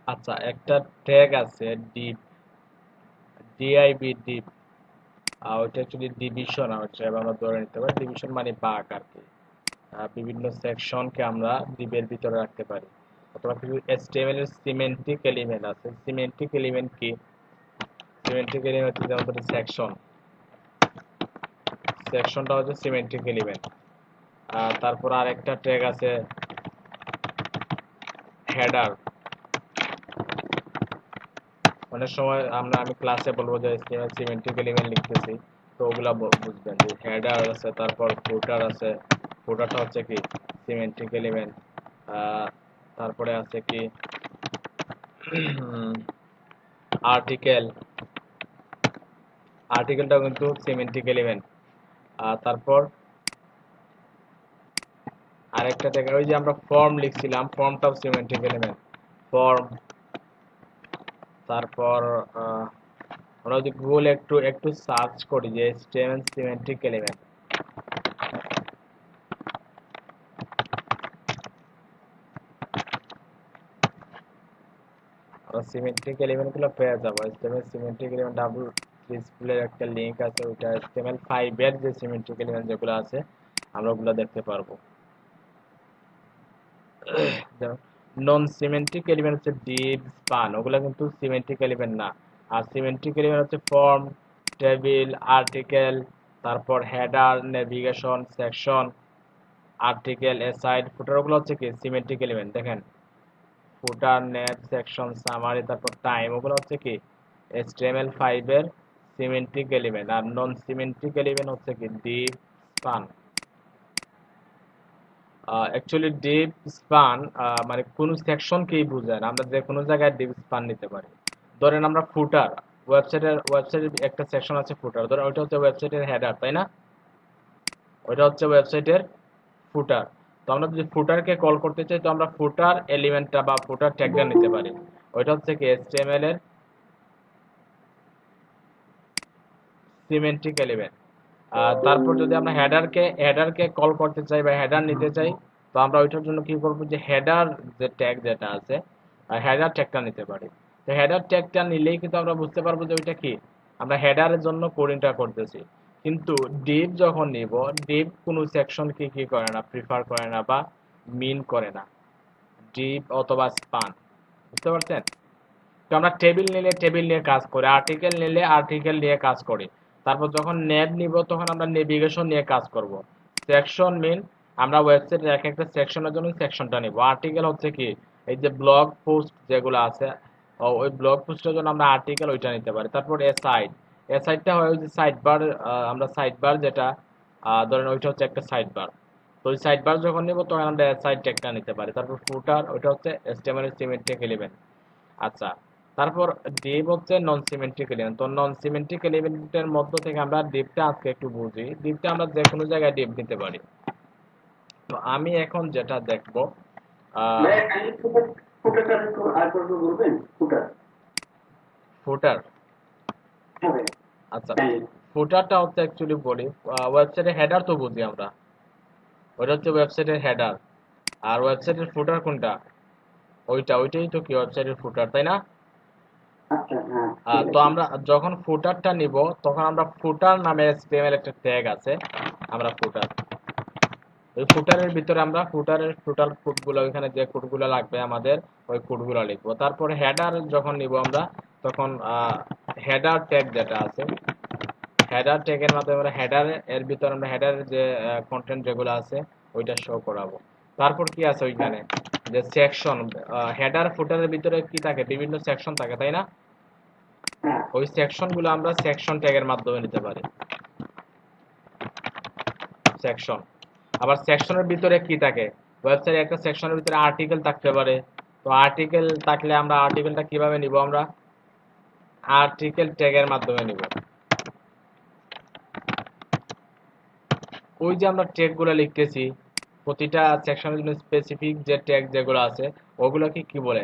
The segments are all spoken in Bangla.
আচ্ছা, একটা ট্যাগ আছে ডিপ, ডিআইবি ডিপ। ওইটা অ্যাকচুয়ালি ডিভিশন, হচ্ছে আমরা ধরে নিতে পারি ডিভিশন মানে ভাগ আর কি। বিভিন্ন সেকশনকে আমরা ডিবের ভিতরে রাখতে পারি, অথবা কিছু HTML এর সিমেন্টিক এলিমেন্ট আছে। সিমেন্টিক এলিমেন্ট কি? সিমেন্টিক এলিমেন্ট হচ্ছে যেমন সেকশন, সেকশনটা হচ্ছে সিমেন্টিক এলিমেন্ট। তারপর আরেকটা ট্যাগ আছে হেডার। অনেক সময় আমি ক্লাসে বলবো যে সিমেন্টিক এলিমেন্ট লিখতেছি, তো ওগুলা বুঝবেন যে হেডার আছে, তারপর ফুটার আছে। ফুটারটা হচ্ছে কি সিমেন্টিক এলিমেন্ট। তারপরে আছে কি আর্টিকেল, আর্টিকেলটাও কিন্তু সিমেন্টিক এলিমেন্ট। তারপর আরেকটা ট্যাগ, ওই যে আমরা ফর্ম লিখছিলাম, ফর্মটাও সিমেন্টিক এলিমেন্ট, ফর্ম। তারপর আমরা যদি গুগলে একটু একটু সার্চ করি যে HTML সিমেন্টিক এলিমেন্ট, আমরা সিমেন্টিক এলিমেন্ট গুলো পেয়ে যাবো। HTML semantic element double display একটা লিংক আছে, ওইটা HTML5 এর যে সিমেন্টিক এলিমেন্ট যেগুলো আছে আমরা ওগুলো দেখতে পারবো। নন সিমেন্টিক এলিমেন্ট হচ্ছে ডিভ, স্পান, ওগুলো কিন্তু সিমেন্টিক এলিমেন্ট না। আর সিমেন্টিক এলিমেন্ট হচ্ছে ফর্ম, টেবিল, আর্টিকেল, তারপর header, navigation, section, article, aside, footer, ওগুলো হচ্ছে কি সিমেন্টিক এলিমেন্ট। দেখেন ফুটার, নেভ, সেকশন, সামারি, তারপর টাইম, ওগুলো হচ্ছে কি HTML5 এর সিমেন্টিক এলিমেন্ট। আর নন সিমেন্টিক এলিমেন্ট হচ্ছে কি div, span. Actually div span মানে কোন সেকশনকেই বোঝায় না, আমরা যে কোনো জায়গায় ডিপ স্পান নিতে পারি। ধরেন আমরা ফুটার, ওয়েবসাইটের একটা সেকশন আছে ফুটার, ধরেন ওইটা হচ্ছে ওয়েবসাইটের হেডার, তাই না? ওইটা হচ্ছে ওয়েবসাইটের ফুটার। তো আমরা যদি ফুটারকে কল করতে চাই, তো আমরা ফুটার এলিমেন্টটা বা ফুটার ট্যাগটা নিতে পারি। ওইটা হচ্ছে কি HTML এর সিমেন্টিক এলিমেন্ট। তারপর যদি আমরা হেডারকে কল করতে চাই বা হেডার নিতে চাই, তো আমরা ওইটার জন্য কি করব, যে হেডার যে ট্যাগ যেটা আছে, হেডার ট্যাগটা নিতে পারি। তো হেডার ট্যাগটা নিলেই কিন্তু আমরা বুঝতে পারবো যে ওইটা কি আমরা হেডারের জন্য কোডিংটা করতেছি। কিন্তু ডিপ যখন নিব, ডিপ কোনো সেকশনকে কি করে না, প্রিফার করে না বা মিন করে না, ডিপ অথবা স্পান। বুঝতে পারছেন? তো আমরা টেবিল নিলে টেবিল নিয়ে কাজ করি, আর্টিকেল নিলে আর্টিকেল নিয়ে কাজ করি। তারপর যখন নেভ নিব তখন আমরা নেভিগেশন নিয়ে কাজ করব। সেকশন মিন আমরা ওয়েবসাইটের এক একটা সেকশনের জন্য সেকশনটা নিব। আর্টিকেল হচ্ছে কি এই যে ব্লগ পোস্ট যেগুলো আছে, ওই ব্লগ পোস্টের জন্য আমরা আর্টিকেল ওইটা নিতে পারি। তারপর এসাইড, এসাইডটা হয় ওই যে সাইড বার, আমরা সাইড বার যেটা ধরেন ওইটা হচ্ছে একটা সাইড বার। তো ওই সাইড বার যখন নিব তখন আমরা সাইড ট্যাগটা নিতে পারি। তারপর ফুটার, ওইটা হচ্ছে HTML সিমেন্টিক এলিমেন্ট। আচ্ছা, তারপর ডিপ হচ্ছে নন সিমেন্ট্রিক এলিমেন্ট। তো নন সিমেন্ট্রিক এলিমেন্টের মধ্য থেকে আমরা ডিপটা আজকে একটু বুঝি। ডিপটা আমরা যে কোনো জায়গায় ডিপ নিতে পারি। তো আমি এখন যেটা দেখবো ফুটার। আচ্ছা, ফুটারটা হচ্ছে অ্যাকচুয়ালি বলি, ওয়েবসাইটের হেডার তো বুঝি আমরা, ওইটা হচ্ছে ওয়েবসাইটের হেডার। আর ওয়েবসাইটের ফুটার কোনটা? ওইটাই তো কি ওয়েবসাইটের ফুটার, তাই না? তো আমরা যখন ফুটারটা নিব তখন আমরা ফুটার নামে HTML একটা ট্যাগ আছে, আমরা ফুটার, ওই ফুটারের ভিতরে আমরা ফুটার কোডগুলো, ওইখানে যে কোডগুলো লাগবে আমাদের ওই কোডগুলো লিখবো। তারপরে হেডার যখন নিব আমরা তখন হেডার ট্যাগ যেটা আছে, হেডার ট্যাগের মাধ্যমে আমরা হেডার এর ভিতরে আমরা হেডারের যে কন্টেন্ট যেগুলো আছে ওইটা শো করাবো। তারপর কি আছে ওইখানে যে সেকশন, হেডার ফুটারের ভিতরে কি থাকে, বিভিন্ন সেকশন থাকে, তাই না? ওই সেকশনগুলো আমরা সেকশন ট্যাগের মাধ্যমে নিতে পারি। সেকশন, আবার সেকশনের ভিতরে কি থাকে, ওয়েবসাইটে একটা সেকশনের ভিতরে আর্টিকেল থাকতে পারে। তো আর্টিকেল থাকলে আমরা আর্টিকেলটা কিভাবে নিব, আমরা আর্টিকেল ট্যাগের মাধ্যমে নিব। ওই যে আমরা ট্যাগগুলো লিখতেছি প্রতিটা সেকশনের জন্য স্পেসিফিক যে ট্যাগ যেগুলো আছে ওগুলোকে কি বলে,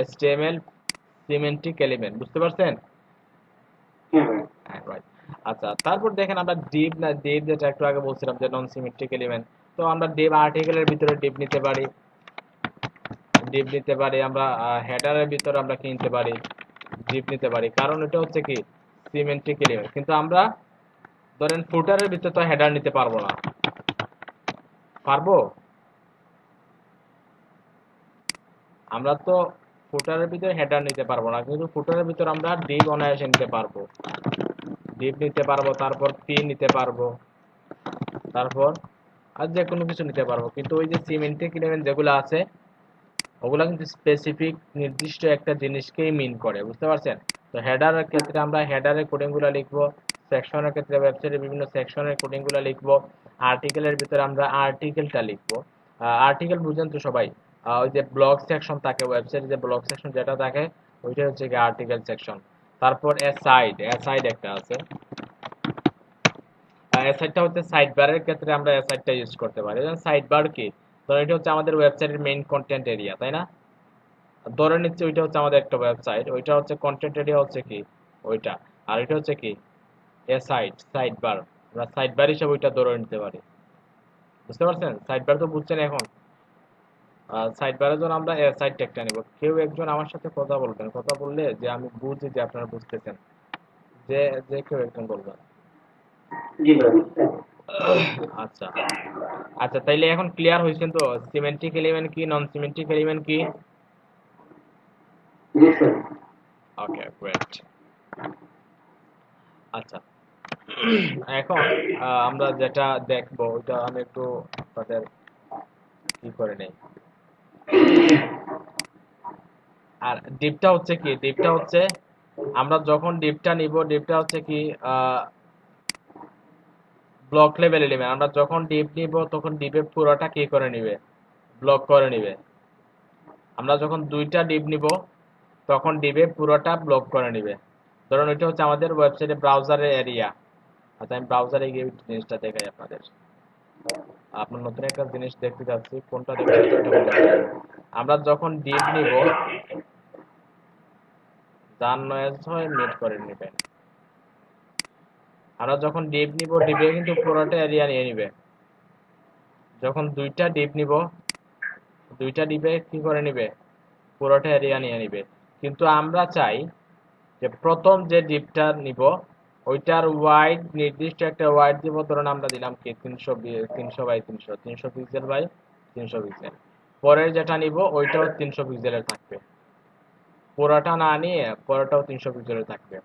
HTML সিমেন্টিক এলিমেন্ট। বুঝতে পারছেন? হ্যাঁ, রাইট। আচ্ছা, তারপর দেখেন আমরা ডিপ যেটা একটু আগে বলছিলাম যে নন সিমেট্রিক এলিমেন্ট। তো আমরা ডিপ আর্টিকেলের ভিতরে ডিপ নিতে পারি আমরা, হেডারের ভিতরে আমরা কি নিতে পারি, ডিপ নিতে পারি, কারণ এটা হচ্ছে কি সিমেট্রিক এলিমেন্ট। কিন্তু আমরা ধরেন ফুটারের ভিতরে তো হেডার নিতে পারবো না, পারবো? আমরা তো ফুটারের ভিতরে হেডার নিতে পারবো না, কিন্তু ফুটারের ভিতরে আমরা ডিপ অনায়াসে নিতে পারবো, ডিপ নিতে পারবো, তারপর পি নিতে পারবো, তারপর আর যে কোনো কিছু নিতে পারবো। কিন্তু ওই যে সিমেন্টিক এলিমেন্ট যেগুলো আছে ওগুলা কিন্তু স্পেসিফিক নির্দিষ্ট একটা জিনিসকেই মিন করে, বুঝতে পারছেন? তো হেডারের ক্ষেত্রে আমরা হেডারের কোডিংগুলো লিখবো, সেকশনের ক্ষেত্রে ওয়েবসাইটের বিভিন্ন সেকশনের কোডিংগুলো লিখবো, আর্টিকেলের ভিতরে আমরা আর্টিকেলটা লিখবো। আর্টিকেল বুঝেন তো সবাই? ওই যে ব্লগ সেকশন থাকে ওয়েবসাইটে, যে ব্লগ সেকশন যেটা থাকে ওইটা হচ্ছে কি আর্টিকেল সেকশন। তারপর অ্যাসাইড একটা আছে, অ্যাসাইডটা হচ্ছে সাইড বারের ক্ষেত্রে আমরা অ্যাসাইডটা ইউজ করতে পারি। সাইড বার কি, ধরুন এটা হচ্ছে আমাদের ওয়েবসাইটের মেইন কন্টেন্ট এরিয়া, তাই না? ধরে নিচ্ছি ওইটা হচ্ছে আমাদের একটা ওয়েবসাইট, ওইটা হচ্ছে কন্টেন্ট এরিয়া হচ্ছে কি ওইটা, আর এটা হচ্ছে কি সাইড বার। আমরা সাইড বার হিসেবে ওইটা ধরে নিতে পারি, বুঝতে পারছেন? সাইড বার তো বুঝছেন এখন। সাইড বারের জন্য আমরা সাইড ট্যাগটা নিব। কেউ একজন আমার সাথে কথা বলবেন, কথা বললে যে আমি বুঝি যে আপনারা বুঝতেছেন, যে যে কেউ একজন বলবেন। জি ভাই। আচ্ছা, আচ্ছা, তাইলে এখন ক্লিয়ার হয়েছেন তো সিমেন্টিক এলিমেন্ট কি, নন সিমেন্টিক এলিমেন্ট কি? জি স্যার। ওকে, গ্রেট। আচ্ছা, এখন আমরা যেটা দেখবো ওইটা আমি একটু তাদের কি করে নেই। আর ডিপটা হচ্ছে কি, ডিপটা হচ্ছে আমরা যখন ডিপটা নিব, ডিপটা হচ্ছে কি ব্লক লেভেল এলিমেন্ট। আমরা যখন ডিপ নিব তখন ডিপের পুরোটা কি করে নিবে, ব্লক করে নিবে। আমরা যখন দুইটা ডিপ নিব তখন ডিপের পুরোটা ব্লক করে নিবে। ধরুন এটা হচ্ছে আমাদের ওয়েবসাইটে ব্রাউজারের এরিয়া। আচ্ছা, আমি ব্রাউজারে গিয়ে জিনিসটা দেখাই আপনাদের। আপনার নতুন একটা জিনিস দেখতে যাচ্ছি, কোনটা দেখতে যাচ্ছি ওটা বলে দিই। আমরা যখন ডিপ নিব, যার নয়েজ হয় মিউট করে নেবেন। আমরা যখন ডিপ নিব, ডিপে কিন্তু পুরোটা এরিয়া নিয়ে নিবে। যখন দুইটা ডিপ নিব, দুইটা ডিপে কি করে নিবে, পুরোটা এরিয়া নিয়ে নিবে। কিন্তু আমরা চাই যে প্রথম যে ডিপটা নিব ওইটার ওয়াইড নির্দিষ্ট একটা ওয়াইড দিব, ধরুন আমরা দিলাম কি 300 পিক্সেল বাই 300 পিক্সেল। পরের যেটা নিব ওইটাও 300 পিক্সেলের থাকবে, পুরোটা না নিয়ে পুরোটাও 300 পিক্সেলের থাকবে।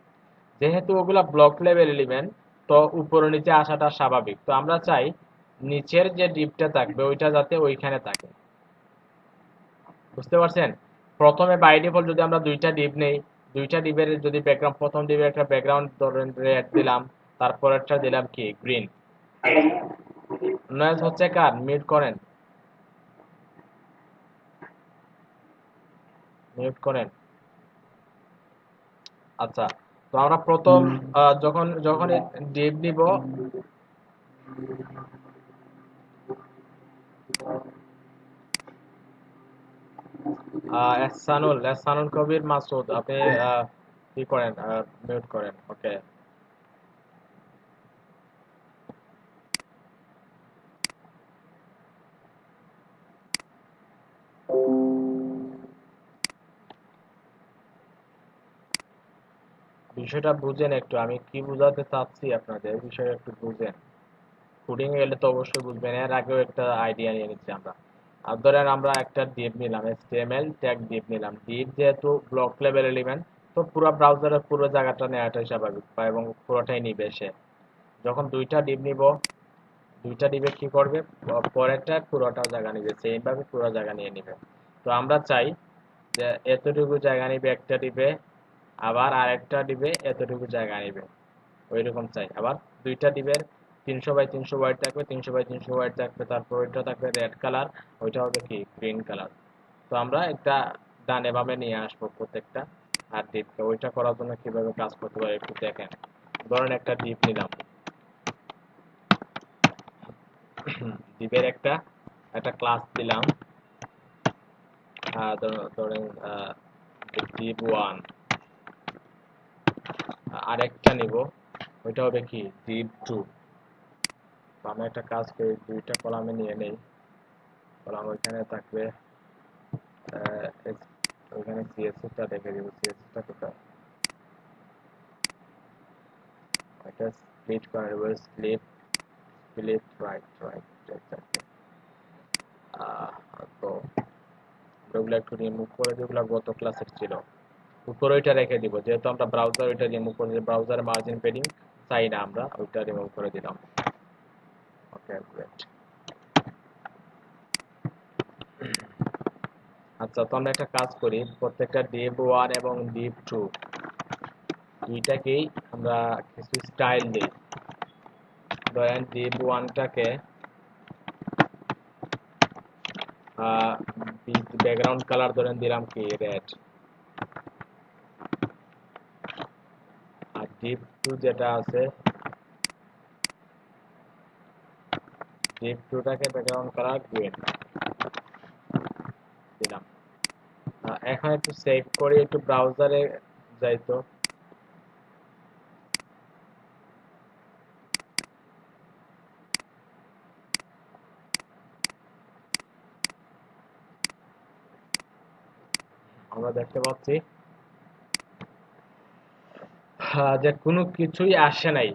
যেহেতু ওগুলা ব্লক লেভেল এলিমেন্ট, তো উপরে নিচে আসাটা স্বাভাবিক। তো আমরা চাই নিচের যে ডিপটা থাকবে ওইটা যাতে ওইখানে থাকে, বুঝতে পারছেন? প্রথমে বাই ডিফল্ট যদি আমরা দুইটা ডিপ নেই, দুইটা ডিপের যদি ব্যাকগ্রাউন্ড, প্রথম ডিপের একটা ব্যাকগ্রাউন্ড ধরেন রেড দিলাম, তারপর একটা দিলাম কি গ্রিন। নয়েজ হচ্ছে কার, মিউট করেন, মিউট করেন। আচ্ছা, তো আমরা প্রথম যখন যখন ডিপ নিব, এহসানুল কবির মাসুদ, আপনি কি করেন, মিউট করেন। ওকে, বিষয়টা বুঝেন একটু, আমি কি বোঝাতে চাচ্ছি আপনাদের, বিষয়টা একটু বুঝেন। কোডিং এ গেলে তো অবশ্যই বুঝবেন। এর আগেও একটা আইডিয়া নিয়ে নিচ্ছি আমরা। আর ধরেন আমরা একটা ডিপ নিলাম, HTML ট্যাগ ডিপ নিলাম। ডিপ যেহেতু ব্লক লেভেল এলিমেন্ট, তো পুরো ব্রাউজারের পুরো জায়গাটা নেওয়াটাই স্বাভাবিক, এবং পুরোটাই নিবে সে। যখন দুইটা ডিপ নিব, দুইটা ডিপে কি করবে, পরেরটা পুরোটা জায়গা নিবে, সেইম ভাবে পুরো জায়গা নিয়ে নিবে। তো আমরা চাই যে এতটুকু জায়গা নিবে একটা ডিপে, আবার আরেকটা ডিপে এতটুকু জায়গা নিবে, ওইরকম চাই। আবার দুইটা ডিবের 300 বাই 300 ওয়াইড থাকবে, 300 বাই 300 ওয়াইড থাকবে, তারপর ওইটা থাকবে রেড কালার, ওইটা হবে কি গ্রিন কালার। তো আমরা একটা ডানে বামে নিয়ে আসবো প্রত্যেকটা। আর ডিপকে ওইটা করার জন্য কিভাবে কাজ করতে পারে একটু দেখেন। ধরেন একটা ডিপ নিলাম, ডিপের একটা একটা ক্লাস দিলাম, ধরেন ডিপ ওয়ান। আরেকটা নিব, ওইটা হবে কি div2। আমরা একটা কাজ করি, দুইটা কলামে নিয়ে নেই। কলাম ওইখানে থাকবে, ওইখানে CSS টা দেখে দিব। CSS টা কোথায়? এটা স্প্লিট করে দেবো, স্প্লিট রাইট এক্স্যাক্টলি। তো ওগুলো একটু রিমুভ করে দিই, ওগুলো গত ক্লাসের ছিল। উপরে ওইটা রেখে দিব, যেহেতু আমরা ব্রাউজার ওইটা রিমুভ করে দিই, ব্রাউজারে মার্জিন পেডিং চাই না, আমরা ওইটা রিমুভ করে দিলাম। Okay great. আচ্ছা, তো আমরা একটা কাজ করি, প্রত্যেকটা div1 এবং div2 দুইটাকেই আমরা কিছু স্টাইল দিই। ধরেন div1 টাকে ব্যাকগ্রাউন্ড কালার ধরেন দিলাম কি রেড, আর div2 যেটা আছে, div2 টাকে ব্যাকগ্রাউন্ড কালার গ্রিন দিলাম। এখন একটু সেভ করে একটু ব্রাউজারে যাইতো। আমরা দেখতে পাচ্ছি যে কোনো কিছুই আসে নাই।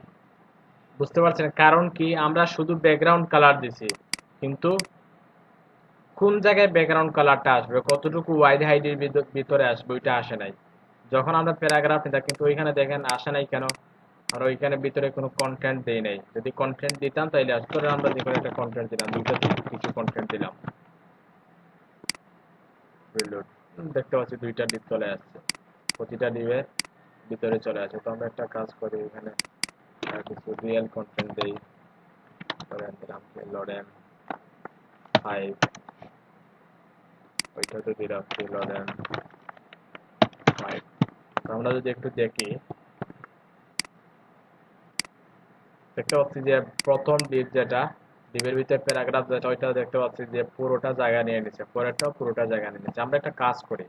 বুঝতে পারছেন কারণ কি? আমরা শুধু ব্যাকগ্রাউন্ড কালার দিছি, কিন্তু কোন জায়গায় ব্যাকগ্রাউন্ড কালারটা আসবে, কতটুকু ওয়াইড হাইটের ভিতরে আসবে, ওইটা আসে নাই। যখন আমরা প্যারাগ্রাফ নিতাম, কিন্তু ওইখানে দেখেন আসে নাই কেন? আর ওইখানে ভিতরে কোনো কন্টেন্ট দেই নাই। যদি কন্টেন্ট দিতাম তাইলে আসতো। আমরা যেখানে একটা কন্টেন্ট দিলাম, দুইটা কিছু কন্টেন্ট দিলাম, রিলোড, দেখতে পাচ্ছি দুইটা ডিপ চলে আসছে, প্রতিটা ডিপের ভিতরে চলে আসে। তো আমরা একটা কাজ করি, এখানে কিছু রিয়েল কন্টেন্ট দেই, ধরেন দিলাম লোডেন 5, ওইটাতে দিলাম লোডেন 5। আমরা যদি একটু দেখি, দেখতে পাচ্ছি যে প্রথম ডিপ যেটা, ডিপের ভিতরে প্যারাগ্রাফ যেটা, ওইটা দেখতে পাচ্ছি যে পুরোটা জায়গা নিয়ে নিচ্ছে, পরেরটাও পুরোটা জায়গা নিয়ে নিচ্ছে। আমরা একটা কাজ করি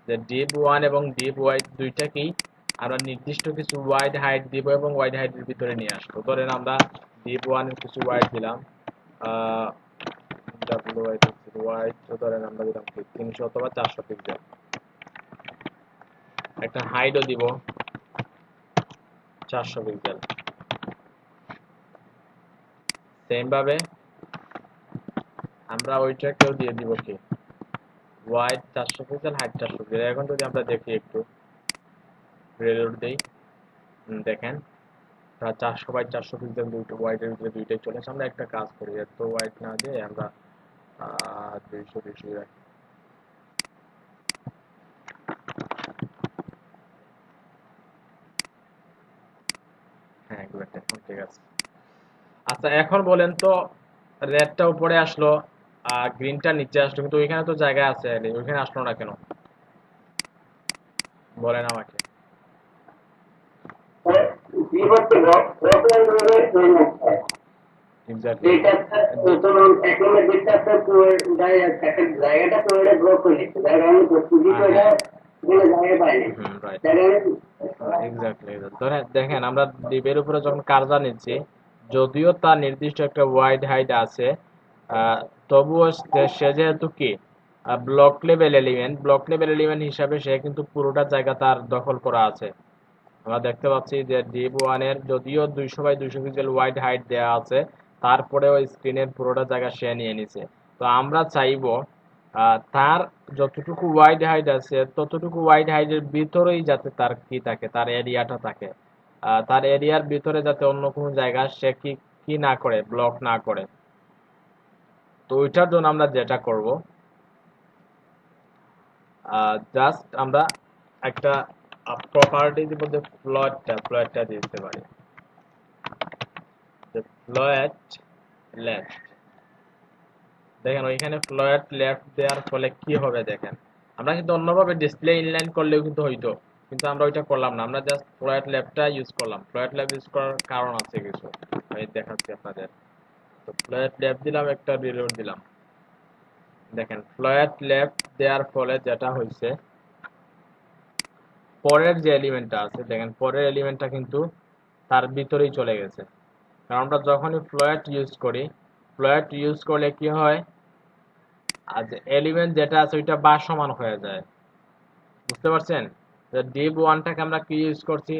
যে div1 এবং div দুইটাকেই আমরা নির্দিষ্ট কিছু ওয়াইড হাইট দিব এবং ওয়াইড হাইটের ভিতরে নিয়ে আসবো। ধরেন আমরা div1 এর কিছু ওয়াইড দিলাম, ওয়াইড ধরেন আমরা দিলাম 300 অথবা 400 পিক্সেল। একটা হাইটও দিব 400 পিক্সেল। সেম ভাবে আমরা ওইটাকেও দিয়ে দিব কি ওয়াইড 400 পিক্সেল, হাইট 400 পিক্সেল। এখন যদি আমরা দেখি একটু রিলোড দেই, দেখেন 400 বাই 400 পিক্সেল দুটো ওয়াইডের ভিতরে দুইটাই চলে আসে। আমরা একটা কাজ করি, এত ওয়াইড না দিয়ে আমরা 200 রাখি। হ্যাঁ গুড, এখন ঠিক আছে। আচ্ছা এখন বলেন তো, রেডটা উপরে আসলো আর গ্রিনটা নিচে আসলো, কিন্তু ওইখানে তো জায়গা আছে, ওইখানে আসলো না কেন বলেন আমাকে। এক্স্যাক্টলি। এক্স্যাক্টলি, দেখেন আমরা ডিপের উপরে যখন কার্সার নিচ্ছি, যদিও তার নির্দিষ্ট একটা ওয়াইড হাইট আছে, তবুও সে যেহেতু কি ব্লক লেভেল এলিমেন্ট হিসাবে সে কিন্তু পুরোটা জায়গা তার দখল করা আছে। আমরা দেখতে পাচ্ছি যে div1 এর যদিও 200 বাই 200 পিক্সেল ওয়াইড হাইট দেওয়া আছে, তারপরেও স্ক্রিনের পুরোটা জায়গা সে নিয়ে নিছে। তো আমরা চাইবো তার যতটুকু ওয়াইড হাইট আছে ততটুকু ওয়াইড হাইটের ভিতরেই যাতে তার কি থাকে, তার এরিয়াটা থাকে। তার এরিয়ার ভিতরে যাতে অন্য কোনো জায়গা সে কি না করে, ব্লক না করে। তো ওইটার জন্য আমরা যেটা করব, জাস্ট আমরা একটা প্রপার্টির মধ্যে ফ্লোটটা দিতে পারি, যে ফ্লোট লেফট। দেখেন ওইখানে ফ্লোট লেফট দেওয়ার ফলে কি হবে দেখেন, আমরা কিন্তু অন্যভাবে ডিসপ্লে ইনলাইন করলেও কিন্তু হইতো, কিন্তু আমরা ওইটা করলাম না। আমরা জাস্ট ফ্লোট লেফটটা ইউজ করলাম। ফ্লোট লেফট ইউজ করার কারণ আছে কিছু, আমি দেখাচ্ছি আপনাদের। তো ফ্লোট লেফট দিলাম, একটা রিলোড দিলাম। দেখেন ফ্লোট লেফট দেওয়ার ফলে যেটা হয়েছে, পরের যে এলিমেন্টটা আছে, দেখেন পরের এলিমেন্টটা কিন্তু তার ভিতরেই চলে গেছে। কারণ আমরা যখনই ফ্লোয়েট ইউজ করি, ফ্লোয়েট ইউজ করলে কি হয়, আর যে এলিমেন্ট যেটা আছে ওইটা ভাসমান হয়ে যায়। বুঝতে পারছেন? ডিপ ওয়ানটাকে আমরা কি ইউজ করছি,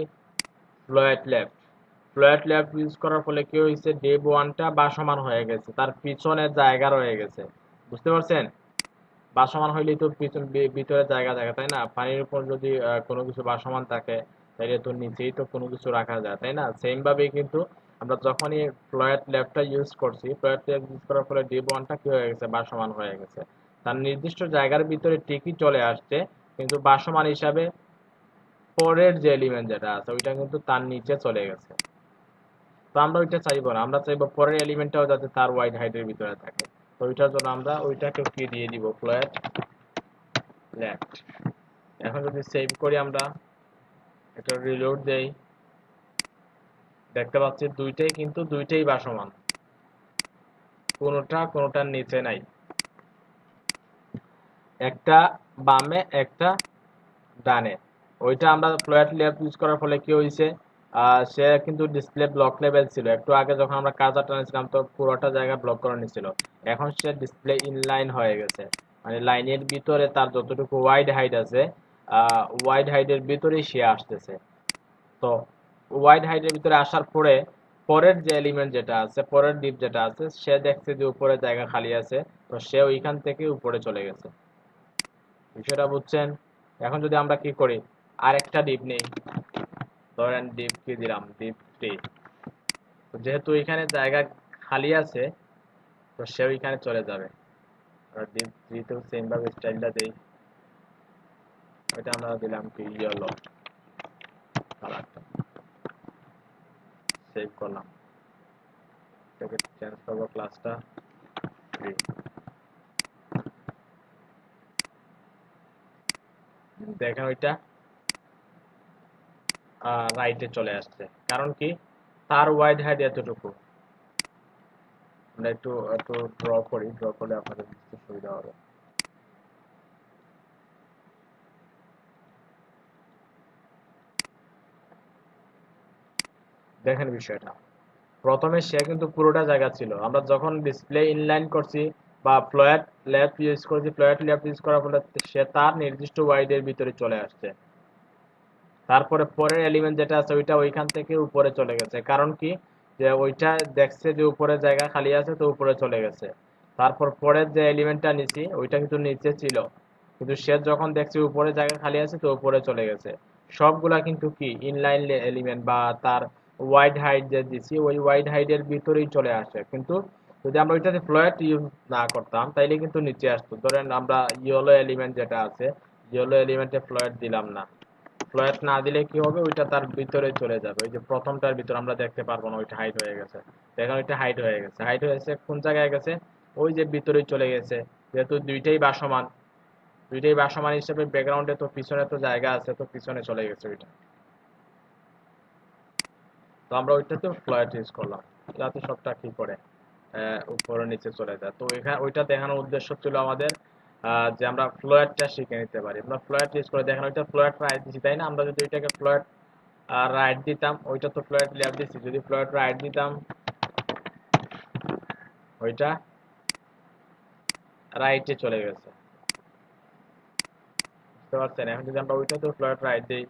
ফ্লোয়েট লেফট। ফ্লোয়েট লেফট ইউজ করার ফলে কি হয়েছে, ডিপ ওয়ানটা ভাসমান হয়ে গেছে, তার পিছনের জায়গা রয়ে গেছে। বুঝতে পারছেন? ভাসমান হইলেই তো ভিতরে জায়গা থাকে, তাই না? পানির উপর যদি কোনো কিছু ভাসমান থাকে, তাহলে তো নিচেই তো কোনো কিছু রাখা যায়, তাই না? সেম ভাবেই কিন্তু আমরা যখনই ফ্লোয়েট লেফটটা ইউজ করছি, ফ্লোয়েট লেফট ইউজ করার ফলে ডিপ ওয়ানটা কি হয়ে গেছে, ভাসমান হয়ে গেছে। তার নির্দিষ্ট জায়গার ভিতরে ঠিকই চলে আসছে, কিন্তু ভাসমান হিসাবে পরের যে এলিমেন্ট যেটা আছে ওইটা কিন্তু তার নিচে চলে গেছে। তো আমরা ওইটা চাইবো না, আমরা চাইবো পরের এলিমেন্টটাও যাতে তার ওয়াইড হাইটের ভিতরে থাকে। তো ওইটার জন্য আমরা ওইটাকে কি দিয়ে দিব, ফ্লোয়েট লেফট। এখন যদি সেভ করি, আমরা এটা রিলোড দেই, দেখতে পাচ্ছি দুইটাই কিন্তু দুইটাই ভাসমান, কোনোটার নিচে নাই, একটা বামে একটা ডানে। ওইটা আমরা ফ্লোয়েট লেফট ইউজ করার ফলে কি হয়েছে, সে কিন্তু ডিসপ্লে ব্লক লেভেল ছিল। একটু আগে যখন আমরা কার্সার টানেছিলাম তো পুরোটা জায়গা ব্লক করে নিছিল, এখন সে ডিসপ্লে ইনলাইন হয়ে গেছে, মানে লাইনের ভিতরে তার যতটুকু ওয়াইড হাইট আছে ওয়াইড হাইটের ভিতরেই সে আসতেছে। তো ওয়াইড হাইটের ভিতরে আসার পরে পরের যে এলিমেন্ট যেটা আছে, পরের ডিপ যেটা আছে, সে দেখছে যে উপরে জায়গা খালি আছে, তো সে ওইখান থেকে উপরে চলে গেছে। বিষয়টা বুঝছেন? এখন যদি আমরা কি করি, আরেকটা ডিপ নেই, ধরেন ডিপ কি দিলাম, ডিপ 3। তো যেহেতু এখানে জায়গা খালি আছে, তো সে ওইখানে চলে যাবে। আর ডিপ 3 তেও সেম ভাবে স্টাইলটা দেই, এটা আমরা দিলাম কি ইয়েলো কালারটা, সেভ করলাম, এটাকে চেঞ্জ করবো ক্লাসটা 3। দেখেন ওইটা রাইটে চলে আসছে, কারণ কি, তার ওয়াইড হাইট এতটুকু। আমরা একটু একটু ড্র করি, ড্র করলে আপনাদের বুঝতে সুবিধা হবে। দেখেন বিষয়টা, প্রথমে সে কিন্তু পুরোটা জায়গা ছিল, আমরা যখন ডিসপ্লে ইনলাইন করছি বা ফ্লোয়েট লেফট ইউজ করছি, ফ্লোয়েট লেফট ইউজ করার ফলে সে তার নির্দিষ্ট ওয়াইডের ভিতরে চলে আসছে। তারপরে পরের এলিমেন্ট যেটা আছে ওইটা ওইখান থেকে উপরে চলে গেছে, কারণ কি, যে ওইটা দেখছে যে উপরে জায়গা খালি আছে, তো উপরে চলে গেছে। তারপর পরের যে এলিমেন্টটা নিছি ওইটা কিন্তু নিচে ছিল, কিন্তু সে যখন দেখছে উপরে জায়গা খালি আছে, তো উপরে চলে গেছে। সবগুলা কিন্তু কি ইনলাইন এলিমেন্ট বা তার ওয়াইড হাইট যে দিছি ওই ওয়াইড হাইটের ভিতরেই চলে আসে। কিন্তু যদি আমরা ওইটাতে ফ্লোয়েট ইউজ না করতাম তাইলে কিন্তু নিচে আসতো। ধরেন আমরা ইয়েলো এলিমেন্ট যেটা আছে, ইয়েলো এলিমেন্টে ফ্লোয়েট দিলাম না, ফ্লোয়েট না দিলে কি হবে, ওইটা তার ভিতরে চলে যাবে। ওই যে প্রথমটার ভিতরে আমরা দেখতে পারবো না, ওইটা হাইড হয়ে গেছে। দেখেন ওইটা হাইড হয়ে গেছে, হাইড হয়েছে কোন জায়গায় গেছে, ওই যে ভিতরেই চলে গেছে। যেহেতু দুইটাই ভাসমান, দুইটাই ভাসমান হিসেবে ব্যাকগ্রাউন্ডে তো পিছনে তো জায়গা আছে, তো পিছনে চলে গেছে ওইটা। তো আমরা ওইটাতে ফ্লোয়েট ইউজ করলাম যাতে সবটা কি করে উপরে নিচে চলে যায়। তো এখানে ওইটা দেখানোর উদ্দেশ্য ছিল আমাদের যে আমরা ফ্লোয়েটটা শিখে নিতে পারি। আমরা ফ্লোয়েট ইউজ করে দেখেন ওইটা ফ্লোয়েট রাইট দিচ্ছি, তাই না? আমরা যদি ওইটাকে ফ্লোয়েট রাইট দিতাম, ওইটা তো ফ্লোয়েট লেফট দিচ্ছি, যদি ফ্লোয়েট রাইট দিতাম ওইটা রাইটে চলে গেছে। বুঝতে পারছেন? এখন যদি আমরা ওইটা তো ফ্লোয়েট রাইট দিই,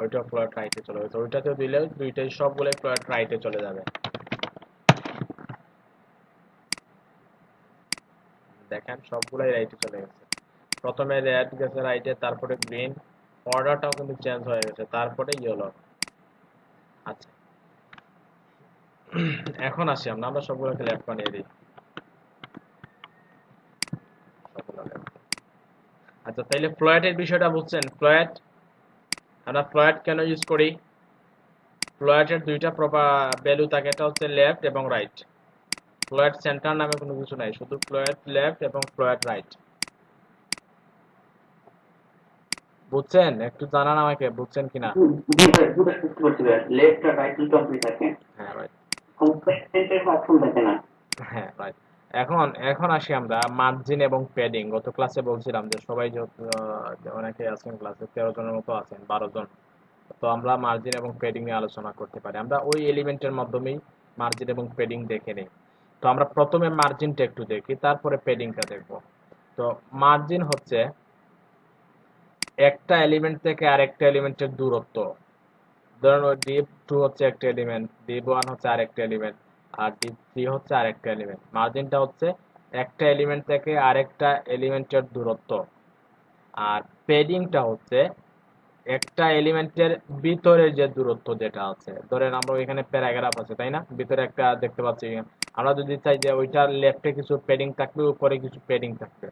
ওইটা ফ্লোয়েট রাইটে চলে গেছে। ওইটাতে দিলে দুইটাই সবগুলোই ফ্লোয়েট রাইটে চলে যাবে। দেখেন সবগুলাই রাইটে চলে গেছে। প্রথমে রেড গেছে রাইটে, তারপরে গ্রিন, অর্ডারটাও কিন্তু চেঞ্জ হয়ে গেছে, তারপরে ইয়েলো। আচ্ছা, এখন আসি আমরা আমরা সবগুলোকে লেফট বানিয়ে দিই, সবগুলো left। আচ্ছা, তাইলে ফ্লোয়েটের বিষয়টা বুঝছেন? ফ্লোয়েট, আমরা ফ্লোয়েট কেন ইউজ করি? ফ্লোয়েটের দুইটা ভ্যালু থাকে, একটা হচ্ছে লেফট এবং রাইট। ফ্লোয়েট সেন্টার নামে কোনো কিছু নাই, শুধু ফ্লোয়েট লেফট এবং ফ্লোয়েট রাইট। বুঝছেন? একটু জানান আমাকে, বুঝছেন কিনা? জি ভাই, পুরো বুঝতে পারছি ভাই। লেফট আর রাইট দুটো অপশন থাকে, হ্যাঁ রাইট, কম্পারেন্টের অপশন থাকে না। হ্যাঁ রাইট। এখন এখন আসি আমরা মার্জিন এবং প্যাডিং। গত ক্লাসে বলছিলাম যে সবাই অনেকে আছেন ক্লাসে, 13 জনের মতো আছেন, 12 জন। তো আমরা মার্জিন এবং প্যাডিং নিয়ে আলোচনা করতে পারি। আমরা ওই এলিমেন্টের মাধ্যমেই মার্জিন এবং প্যাডিং দেখে নিই। তো আমরা প্রথমে মার্জিনটা একটু দেখি, তারপরে প্যাডিংটা দেখব। তো মার্জিন হচ্ছে একটা এলিমেন্ট থেকে আরেকটা এলিমেন্টের দূরত্ব। ধরুন ওই div2 হচ্ছে একটা এলিমেন্ট, div1 হচ্ছে আরেকটা এলিমেন্ট, আর div3 হচ্ছে আরেকটা এলিমেন্ট। মার্জিনটা হচ্ছে একটা এলিমেন্ট থেকে আরেকটা এলিমেন্টের দূরত্ব। আর প্যাডিংটা হচ্ছে একটা এলিমেন্টের ভিতরে যে দূরত্ব যেটা আছে। ধরেন আমরা এখানে প্যারাগ্রাফ আছে, তাই না? ভিতরে একটা দেখতে পাচ্ছি। আমরা যদি চাই যে ওইটার লেফটে কিছু প্যাডিং থাকবে, উপরে কিছু প্যাডিং থাকবে,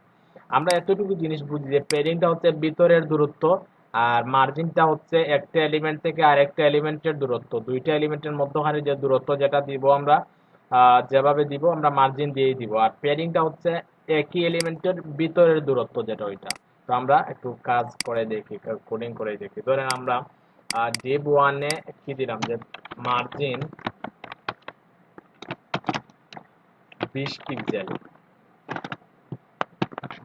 আমরা এতটুকু জিনিস বুঝি যে প্যাডিংটা হচ্ছে ভিতরের দূরত্ব, আর মার্জিনটা হচ্ছে একটা এলিমেন্ট থেকে আরেকটা এলিমেন্টের দূরত্ব। দুইটা এলিমেন্টের মধ্যখানে যে দূরত্ব যেটা দিব আমরা, যেভাবে দিব আমরা মার্জিন দিয়েই দিব। আর প্যাডিংটা হচ্ছে একই এলিমেন্টের ভিতরের দূরত্ব যেটা ওইটা। তো আমরা একটু কাজ করে দেখি, কোডিং করে দেখি। ধরেন আমরা div1 এ কি দিলাম, যে মার্জিন 20 পিক্সেল।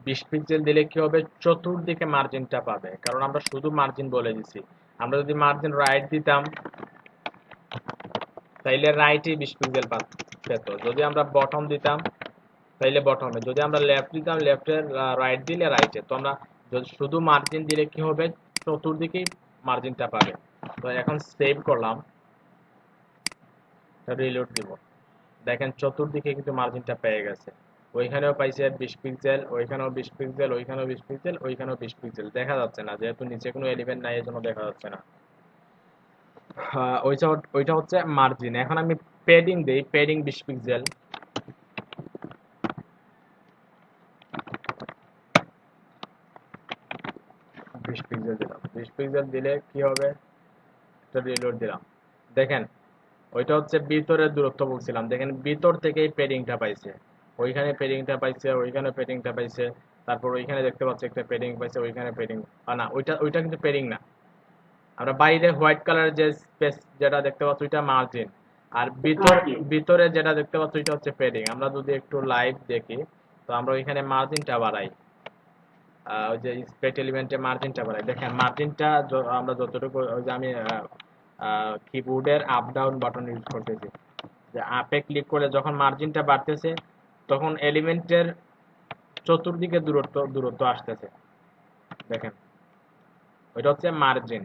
20 পিক্সেল দিলে কি হবে, চতুর্দিকে মার্জিনটা পাবে, কারণ আমরা শুধু মার্জিন বলে দিছি। আমরা যদি মার্জিন রাইট দিতাম তাইলে রাইটে 20 পিক্সেল পেত। যদি আমরা বটম দিতাম তাইলে বটমে, যদি আমরা লেফট দিতাম লেফটে, রাইট দিলে রাইটে। তো আমরা যদি শুধু মার্জিন দিলে কি হবে, চতুর্দিকেই মার্জিনটা পাবে। তো এখন সেভ করলাম, রিলোড দিব। দেখেন চতুর্দিকে কিন্তু মার্জিনটা পেয়ে গেছে। ওইখানেও পাইছে 20 পিক্সেল, ওইখানেও 20 পিক্সেল, ওইখানেও 20 পিক্সেল, ওইখানেও 20 পিক্সেল। দেখা যাচ্ছে না, যেহেতু নিচে কোনো এলিমেন্ট নাই এজন্য দেখা যাচ্ছে না। ওইটা ওইটা হচ্ছে মার্জিন। এখন আমি প্যাডিং দেই, প্যাডিং 20 পিক্সেল। 20 পিক্সেল দিলাম। 20 পিক্সেল দিলে কি হবে, এটা রিলোড দিলাম। দেখেন ওইটা হচ্ছে ভিতরের দূরত্ব বলছিলাম, দেখেন ভিতর থেকেই প্যাডিংটা পাইছে। ওইখানে প্যাডিংটা পাইছে, ওইখানে প্যাডিংটা পাইছে, তারপর ওইখানে দেখতে পাচ্ছি একটা প্যাডিং পাইছে, ওইখানে প্যাডিং। না, ওইটা ওইটা কিন্তু প্যাডিং না। আমরা বাইরে হোয়াইট কালারের যে স্পেস যেটা দেখতে পাচ্ছি ওইটা মার্জিন, আর ভিতরে যেটা দেখতে পাচ্ছি ওইটা হচ্ছে প্যাডিং। আমরা যদি একটু লাইভ দেখি, তো আমরা ওইখানে মার্জিনটা বাড়াই, ওই যে স্প্রেড এলিমেন্টে মার্জিনটা বাড়াই। দেখেন মার্জিনটা আমরা যতটুকু, ওই যে আমি কিবোর্ডের আপ ডাউন বাটন ইউজ করতেছি, যে আপে ক্লিক করে যখন মার্জিনটা বাড়তেছে তখন এলিমেন্টের চতুর্দিকে দূরত্ব আসতেছে। দেখেন ওইটা হচ্ছে মার্জিন,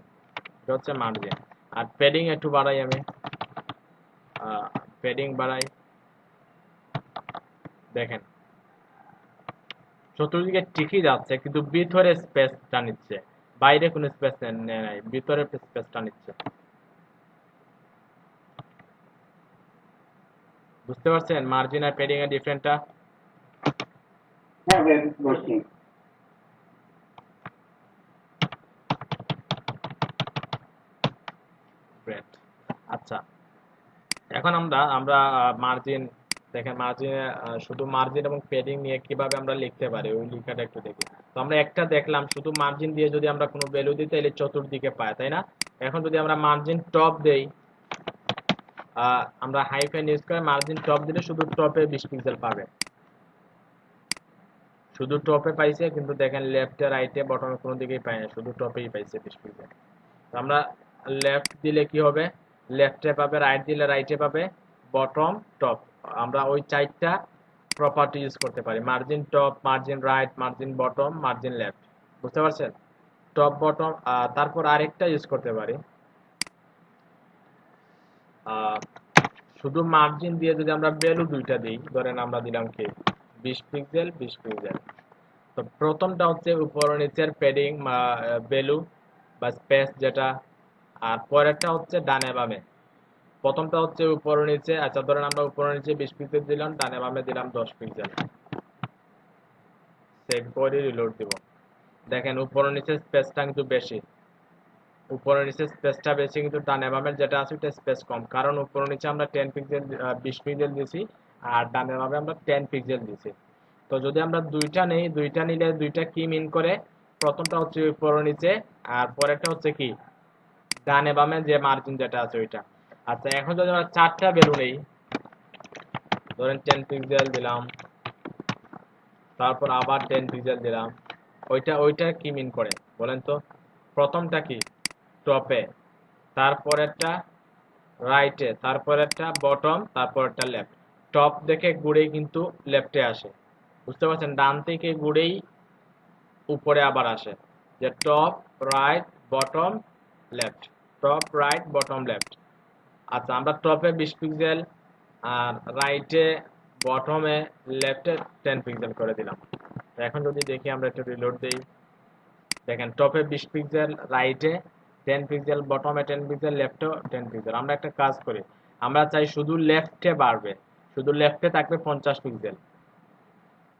এটা হচ্ছে মার্জিন। আর প্যাডিং একটু বাড়াই, আমি প্যাডিং বাড়াই। দেখেন চতুর্দিকে ঠিকই যাচ্ছে, কিন্তু ভিতরে স্পেসটা নিচ্ছে, বাইরে কোনো স্পেস নেয় নাই, ভিতরে স্পেসটা নিচ্ছে। বুঝতে পারছেন মার্জিন আর প্যাডিং এর ডিফারেন্সটা? হ্যাঁ ভাই, বুঝতে পারছি। গ্রেট। আচ্ছা, এখন আমরা আমরা মার্জিন, দেখেন মার্জিন, শুধু মার্জিন এবং প্যাডিং নিয়ে কিভাবে আমরা লিখতে পারি ওই লেখাটা একটু দেখি। তো আমরা একটা দেখলাম, শুধু মার্জিন দিয়ে যদি আমরা কোনো ভ্যালু দিই তাহলে চতুর্দিকে পায়, তাই না? এখন যদি আমরা মার্জিন টপ দেই, আমরা হাইফেন ইউজ করে মার্জিন টপ দিলে শুধু টপে 20 পিক্সেল পাবে, শুধু টপে পাইছে। কিন্তু দেখেন লেফটে রাইটে বটমে কোনো দিকেই পায় না, শুধু টপেই পাইছে 20 পিক্সেল। তো আমরা লেফট দিলে কি হবে, লেফটে পাবে, রাইট দিলে রাইটে পাবে, বটম টপ। আমরা ওই চারটা প্রপার্টি ইউজ করতে পারি, margin top, margin right, margin bottom, margin left. বুঝতে পারছেন? Top bottom. তারপর আরেকটা ইউজ করতে পারি, শুধু মার্জিন দিয়ে যদি আমরা ভ্যালু দুইটা দিই, ধরেন আমরা দিলাম কি 20 পিক্সেল 20 পিক্সেল। তো প্রথমটা হচ্ছে উপর নিচের প্যাডিং ভ্যালু বা স্পেস যেটা, আর পরেরটা হচ্ছে ডানে বামে। প্রথমটা হচ্ছে উপর নিচে, আচ্ছা ধরেন আমরা উপর নিচে 20 পিক্সেল দিলাম, ডানে বামে দিলাম 10 পিক্সেল। সেভ করে রিলোড দিব। দেখেন উপর নিচে স্পেসটা কিন্তু বেশি, উপর নিচে স্পেসটা বেশি, কিন্তু ডানে বামের যেটা আছে ওটা স্পেস কম, কারণ উপর নিচে আমরা 10 পিক্সেল 20 পিক্সেল দিছি, আর ডানে বামে আমরা 10 পিক্সেল দিছি। তো যদি আমরা দুইটা নেই, দুইটা নিলে দুইটা কি মিন করে, প্রথমটা হচ্ছে উপর নিচে, আর পরেরটা হচ্ছে কি ডানে বামে যে মার্জিন যেটা আছে ওইটা। আচ্ছা এখন যদি আমরা চারটা ভ্যালু নেই, ধরেন 10 পিক্সেল দিলাম, তারপর আবার 10 পিক্সেল দিলাম। ওইটা কি মিন করে বলেন তো? প্রথমটা কি? টপে, তারপরেরটা রাইটে, তারপরেরটা বটম, তারপরেরটা লেফট। টপ দেখে ঘুরেই কিন্তু লেফটে আসে, বুঝতে পারছেন? ডান থেকে ঘুরেই উপরে আবার আসে, যে top right bottom left, top right bottom left. আচ্ছা, আমরা টপে 20 পিক্সেল আর রাইটে বটমে লেফটে 10 পিক্সেল করে দিলাম। এখন যদি দেখি, আমরা একটু রিলোড দেই, দেখেন টপে 20 পিক্সেল, রাইটে 10 পিক্সেল, বটমে 10 পিক্সেল, লেফটে 10 পিক্সেল। আমরা একটা কাজ করি, আমরা চাই শুধু লেফটে বাড়বে, শুধু লেফটে থাকবে 50 পিক্সেল।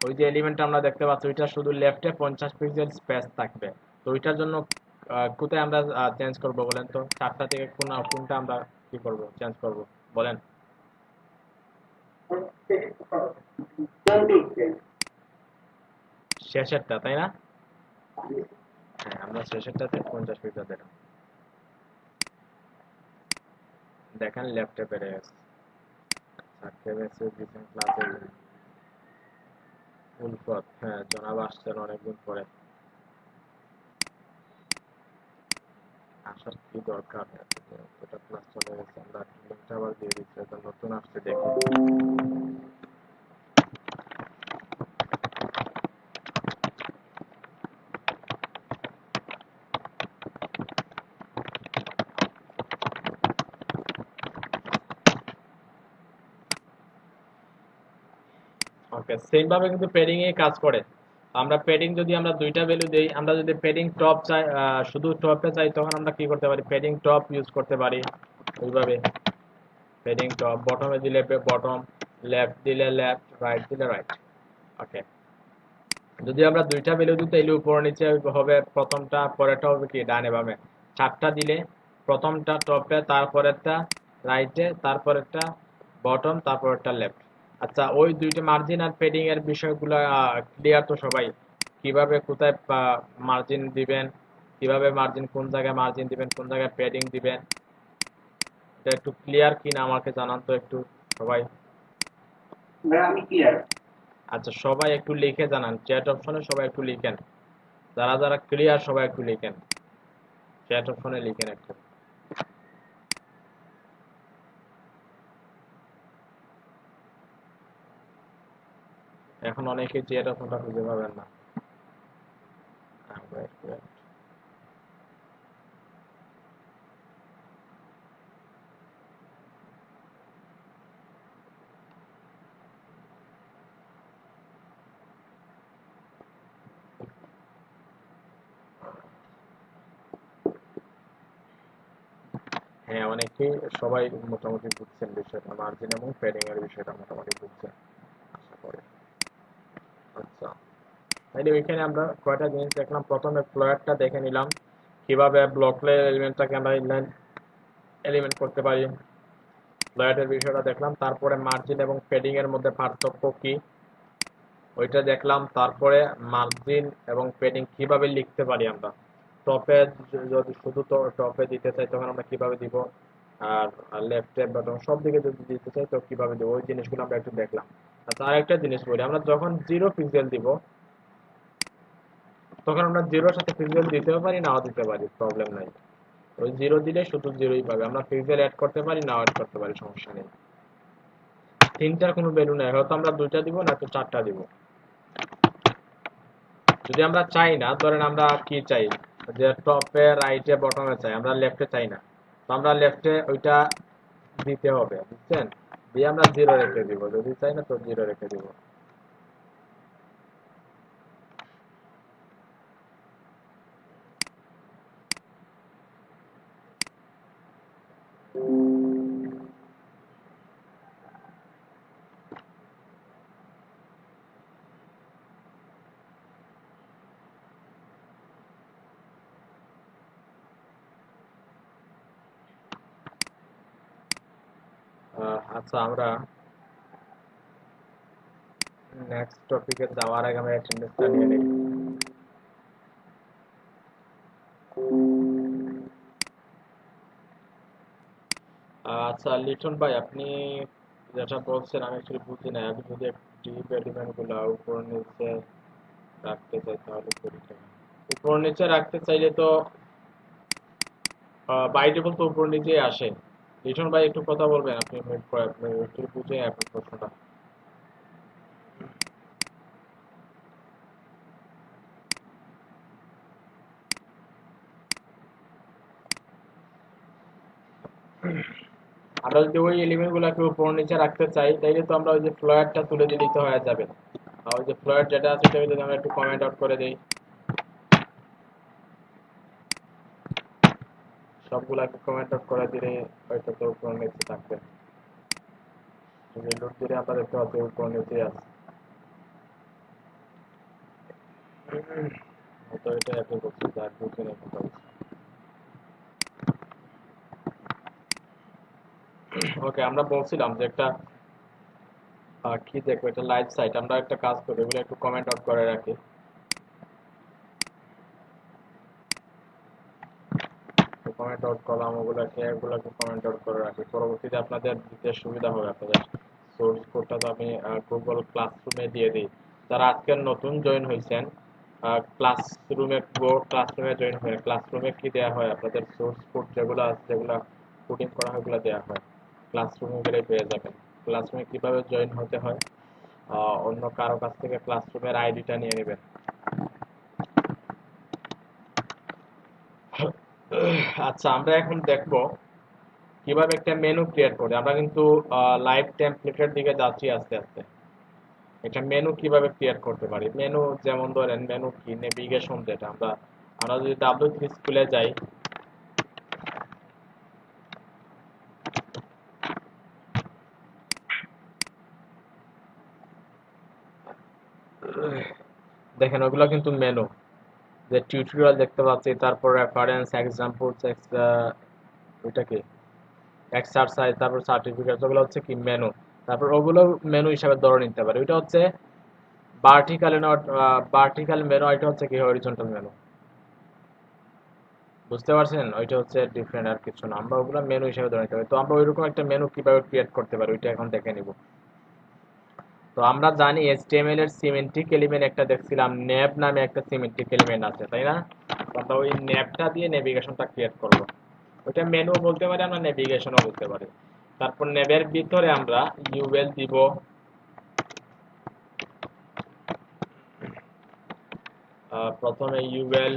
ওই যে এলিমেন্টটা আমরা দেখতে পাচ্ছি, ওইটা শুধু লেফটে 50 পিক্সেল স্পেস থাকবে। তো ওইটার জন্য কোথায় আমরা চেঞ্জ করব বলেন তো? চারটা থেকে কোনটা আমরা কি করব, চেঞ্জ করব বলেন? শেষেরটা, তাই না? হ্যাঁ, আমরা শেষেরটাতে 50 পিক্সেল দিলাম। দেখেন লেফটে বেড়ে গেছে। ক্লাসে উলফত, হ্যাঁ জনাব আসছেন অনেকদিন পরে, আসার কি দরকার? এটা ক্লাস চলে গেছে, আমরা লিঙ্কটা আবার দিয়ে দিচ্ছি, এটা নতুন আসছে দেখি। ওকে, সেম ভাবে কিন্তু প্যাডিং এ কাজ করে। আমরা প্যাডিং যদি আমরা দুইটা ভ্যালু দেই, আমরা যদি প্যাডিং টপ চাই, শুধু টপে চাই, তখন আমরা কি করতে পারি? প্যাডিং টপ ইউজ করতে পারি ওইভাবে। প্যাডিং টপ, বটমে দিলে বটম, লেফট দিলে লেফট, রাইট দিলে রাইট। ওকে, যদি আমরা দুইটা ভ্যালু দিই তাহলে উপর নিচে হবে, প্রথমটা পরেরটা হবে কি ডানে বামে। চারটা দিলে প্রথমটা টপে, তারপরেরটা রাইটে, তারপরেরটা বটম, তারপরেরটা লেফট। আচ্ছা, ওই দুইটা মার্জিন আর পেডিং এর বিষয়গুলো ক্লিয়ার তো সবাই? কিভাবে কোথায় মার্জিন দিবেন, কিভাবে মার্জিন, কোন জায়গায় মার্জিন দিবেন, কোন জায়গায় পেডিং দিবেন, এটা একটু ক্লিয়ার কিনা আমাকে জানান তো একটু সবাই। আমি ক্লিয়ার। আচ্ছা, সবাই একটু লিখে জানান, চ্যাট অপশনে সবাই একটু লিখেন, যারা যারা ক্লিয়ার সবাই একটু লিখেন, চ্যাট অপশনে লিখেন একটু। এখন অনেকে চ্যাট অপশনটা খুঁজে পাবেন না। wait, wait। হ্যাঁ, অনেকেই সবাই মোটামুটি বুঝছেন বিষয়টা, মার্জিন এবং পেডিং এর বিষয়টা মোটামুটি বুঝছেন আশা করি। আচ্ছা, তাইলে ওইখানে আমরা কয়টা জিনিস দেখলাম। প্রথমে ফ্লোয়ারটা দেখে নিলাম, কিভাবে ব্লক লেয়ার এলিমেন্টটাকে আমরা ইনলাইন এলিমেন্ট করতে পারি, ফ্লোয়ারের বিষয়টা দেখলাম। তারপরে মার্জিন এবং পেডিং এর মধ্যে পার্থক্য কি ওইটা দেখলাম। তারপরে মার্জিন এবং পেডিং কিভাবে লিখতে পারি আমরা, টপে যদি শুধু তো টপে দিতে চাই তখন আমরা কিভাবে দিব, আর লেফটে বটম সব দিকে যদি দিতে চাই তো কিভাবে দেবো, ওই জিনিসগুলো আমরা একটু দেখলাম। আচ্ছা, আরেকটা জিনিস বলি, আমরা যখন 0 পিক্সেল দিব তখন আমরা 0-র সাথে পিক্সেল দিতেও পারি, নাও দিতে পারি, প্রবলেম নাই। ওই 0 দিলে শুধু 0ই পাবে, আমরা পিক্সেল অ্যাড করতে পারি, নাও অ্যাড করতে পারি, সমস্যা নেই। তিনটার কোনো ভ্যালু নেই, হয়তো আমরা দুইটা দিব না তো চারটা দিব। যদি আমরা চাই না, ধরেন আমরা কি চাই, যে টপে রাইটে বটমে চাই, আমরা লেফটে চাই না, তো আমরা লেফটে ওইটা দিতে হবে, বুঝছেন? দিয়ে আমরা 0 রেখে দিব, যদি চাই না তো 0 রেখে দিব। আচ্ছা, আমরা নেক্সট টপিকে যাওয়ার আগে আমরা অ্যাটেন্ডেন্সটা নিয়ে নিই। আচ্ছা, লিটন ভাই, আপনি যেটা বলছেন আমি অ্যাকচুয়ালি বুঝি না। আমি যদি ডিপ এলিমেন্ট গুলা উপর নিচে রাখতে চাই তাহলে করি কেমন? উপর নিচে রাখতে চাইলে তো বাই ডিফল্ট তো উপর নিচেই আসে। লিটন ভাই একটু কথা বলবেন, আপনি মিউট করে আপনি একটু বুঝে আপনার প্রশ্নটা। আমরা যদি ওই এলিমেন্ট গুলাকে উপর নিচে রাখতে চাই তাইলে তো আমরা ওই যে ফ্লোয়ারটা তুলে দিলেই তো হয়ে যাবে। আর ওই যে ফ্লোয়ার যেটা আছে সেটাকে যদি আমরা একটু কমেন্ট আউট করে দিই, সবগুলাকে কমেন্ট আউট করে দিলে হয়তো তো উপর নিচে থাকবে। রিলোড দিলে আমরা দেখতে পাচ্ছি উপর নিচে আছে। তো এটা আপনি বলছি যার বুঝছেন এখন বলছি। ওকে, আমরা বলছিলাম যে একটা কি দেখবো, এটা লাইভ সাইট। আমরা একটা কাজ করি, এগুলো একটু কমেন্ট আউট করে রাখি। কমেন্ট আউট করলাম, ওগুলোকে কমেন্ট আউট করে রাখি, পরবর্তীতে আপনাদের দিতে সুবিধা হবে। আপনাদের সোর্স কোডটা তো আমি গুগল ক্লাসরুমে দিয়ে দিই। যারা আজকের নতুন জয়েন হয়েছেন, ক্লাসরুমে জয়েন হয়ে ক্লাসরুমে কি দেওয়া হয়, আপনাদের সোর্স কোড যেগুলো আছে, যেগুলো কোডিং করা হয়, ওগুলো দেওয়া হয়। ক্লাসরুমে গেলে পেয়ে যাবেন। ক্লাসরুমে কিভাবে জয়েন হতে হয়, অন্য কারো কাছ থেকে ক্লাসরুমের আইডিটা নিয়ে নেবেন। আচ্ছা, আমরা এখন দেখবো কিভাবে একটা মেনু ক্রিয়েট করে। আমরা কিন্তু লাইভ টেমপ্লেটের দিকে যাচ্ছি আস্তে আস্তে। একটা মেনু কিভাবে ক্রিয়েট করতে পারি, মেনু যেমন ধরেন মেনু কি, নেভিগেশন যেটা আমরা আমরা যদি W3 স্কুলে যাই, দেখেন ওগুলো কিন্তু মেনু, যে টিউটোরিয়াল দেখতে পাচ্ছি, তারপর রেফারেন্স, এক্সাম্পল, ওইটা কি এক্সারসাইজ, তারপর সার্টিফিকেট, ওগুলো হচ্ছে কি মেনু। তারপর ওগুলো মেনু হিসাবে ধরে নিতে পারি। ওইটা হচ্ছে ভার্টিক্যাল মেনু, এটা হচ্ছে কি হরিজন্টাল মেনু। বুঝতে পারছেন? ওইটা হচ্ছে ডিফারেন্ট, আর কিছু না। আমরা ওগুলো মেনু হিসেবে ধরে নিতে পারি। তো আমরা ওইরকম একটা মেনু কিভাবে ক্রিয়েট করতে পারি ওইটা এখন দেখে নিব। তো আমরা জানি HTML এর সিমেন্টিক এলিমেন্ট একটা দেখছিলাম, ন্যাব নামে একটা সিমেন্টিক এলিমেন্ট আছে, তাই না? তো আমরা ওই ন্যাবটা দিয়ে নেভিগেশনটা ক্রিয়েট করব। ওইটা মেনু বলতে পারি, আমরা নেভিগেশনও বলতে পারি। তারপর ন্যাবের ভিতরে আমরা ইউএল দিব। প্রথমে ইউএল,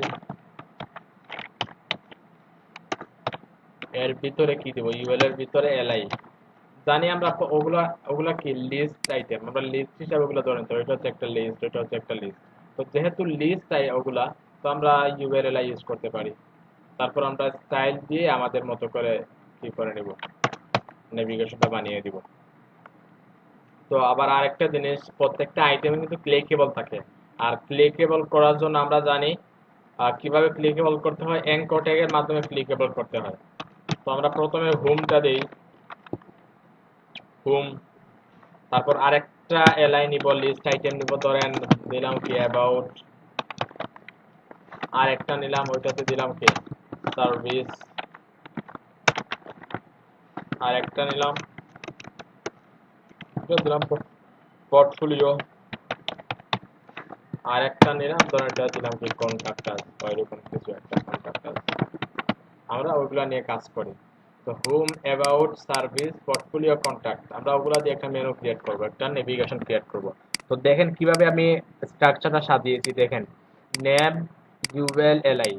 এর ভিতরে কি দিব, ইউএল এর ভিতরে এলআই। জানি আমরা ওগুলা ওগুলা কি লিস্ট আইটেম, আমরা লিস্ট হিসাবে ওগুলা ধরে নিতে হবে। এটা হচ্ছে একটা লিস্ট, এটা হচ্ছে একটা লিস্ট। তো যেহেতু লিস্ট ওগুলা, তো আমরা ইউআরএল ইউজ করতে পারি। তারপর আমরা স্টাইল দিয়ে আমাদের মতো করে কি করে নিব, নেভিগেশনটা বানিয়ে দিব। তো আবার আরেকটা জিনিস, প্রত্যেকটা আইটেমে কিন্তু ক্লিকেবল থাকে। আর ক্লিকেবল করার জন্য আমরা জানি কিভাবে ক্লিকেবল করতে হয়, অ্যাঙ্কর ট্যাগের মাধ্যমে ক্লিকেবল করতে হয়। তো আমরা প্রথমে হোমটা দেই, হোম। তারপর আরেকটা এলআই নিব, লিস্ট আইটেম নিব, ধরেন দিলাম কি অ্যাবাউট। আরেকটা নিলাম, ওইটাতে দিলাম কি সার্ভিস। আরেকটা নিলাম, এটা দিলাম পোর্টফোলিও। আরেকটা নিলাম, ধরেন এটা দিলাম কি কন্ট্রাক্টর, ওইরকম কিছু একটা কন্ট্রাক্টর। আমরা ওইগুলা নিয়ে কাজ করি। তো home, about, service, portfolio, contact, আমরা ওগুলা দিয়ে একটা মেনু ক্রিয়েট করব, একটা নেভিগেশন ক্রিয়েট করব। তো দেখেন কিভাবে আমি স্ট্রাকচারটা সাজিয়েছি। দেখেন ন্যাব ইউএল এলআই,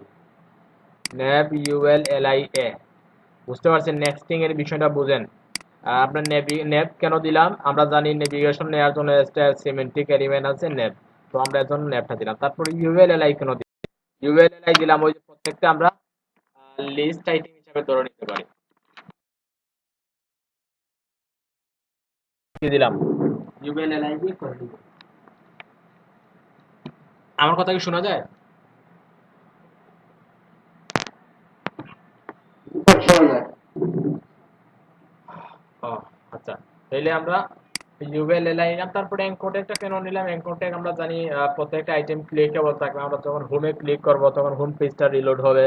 ন্যাব ইউএল এলআই এ। বুঝতে পারছেন? নেক্সটিং এর বিষয়টা বুঝেন। আপনার ন্যাব কেন দিলাম, আমরা জানি নেভিগেশন নেওয়ার জন্য সিমেন্টিক এলিমেন্ট আছে ন্যাব। তো আমরা এর জন্য ন্যাবটা দিলাম। তারপর ইউএল এলআই কেন দিলাম, ইউএল এলআই দিলাম ওই যে প্রত্যেকটা আমরা লিস্ট আইটেম হিসাবে ধরে নিতে পারি। কি দিলাম, ইউএল এলআই দিয়ে করে দিব। আমার কথা কি শোনা যায়? শোনা যায়। ও আচ্ছা, তাহলে আমরা ইউএল এলআই নিলাম। তারপরে এনকোডেরটা কেন নিলাম, এনকোডের আমরা জানি প্রত্যেকটা আইটেম ক্লিকেবল থাকবে। আমরা যখন হোমে ক্লিক করব তখন হোম পেজটা রিলোড হবে,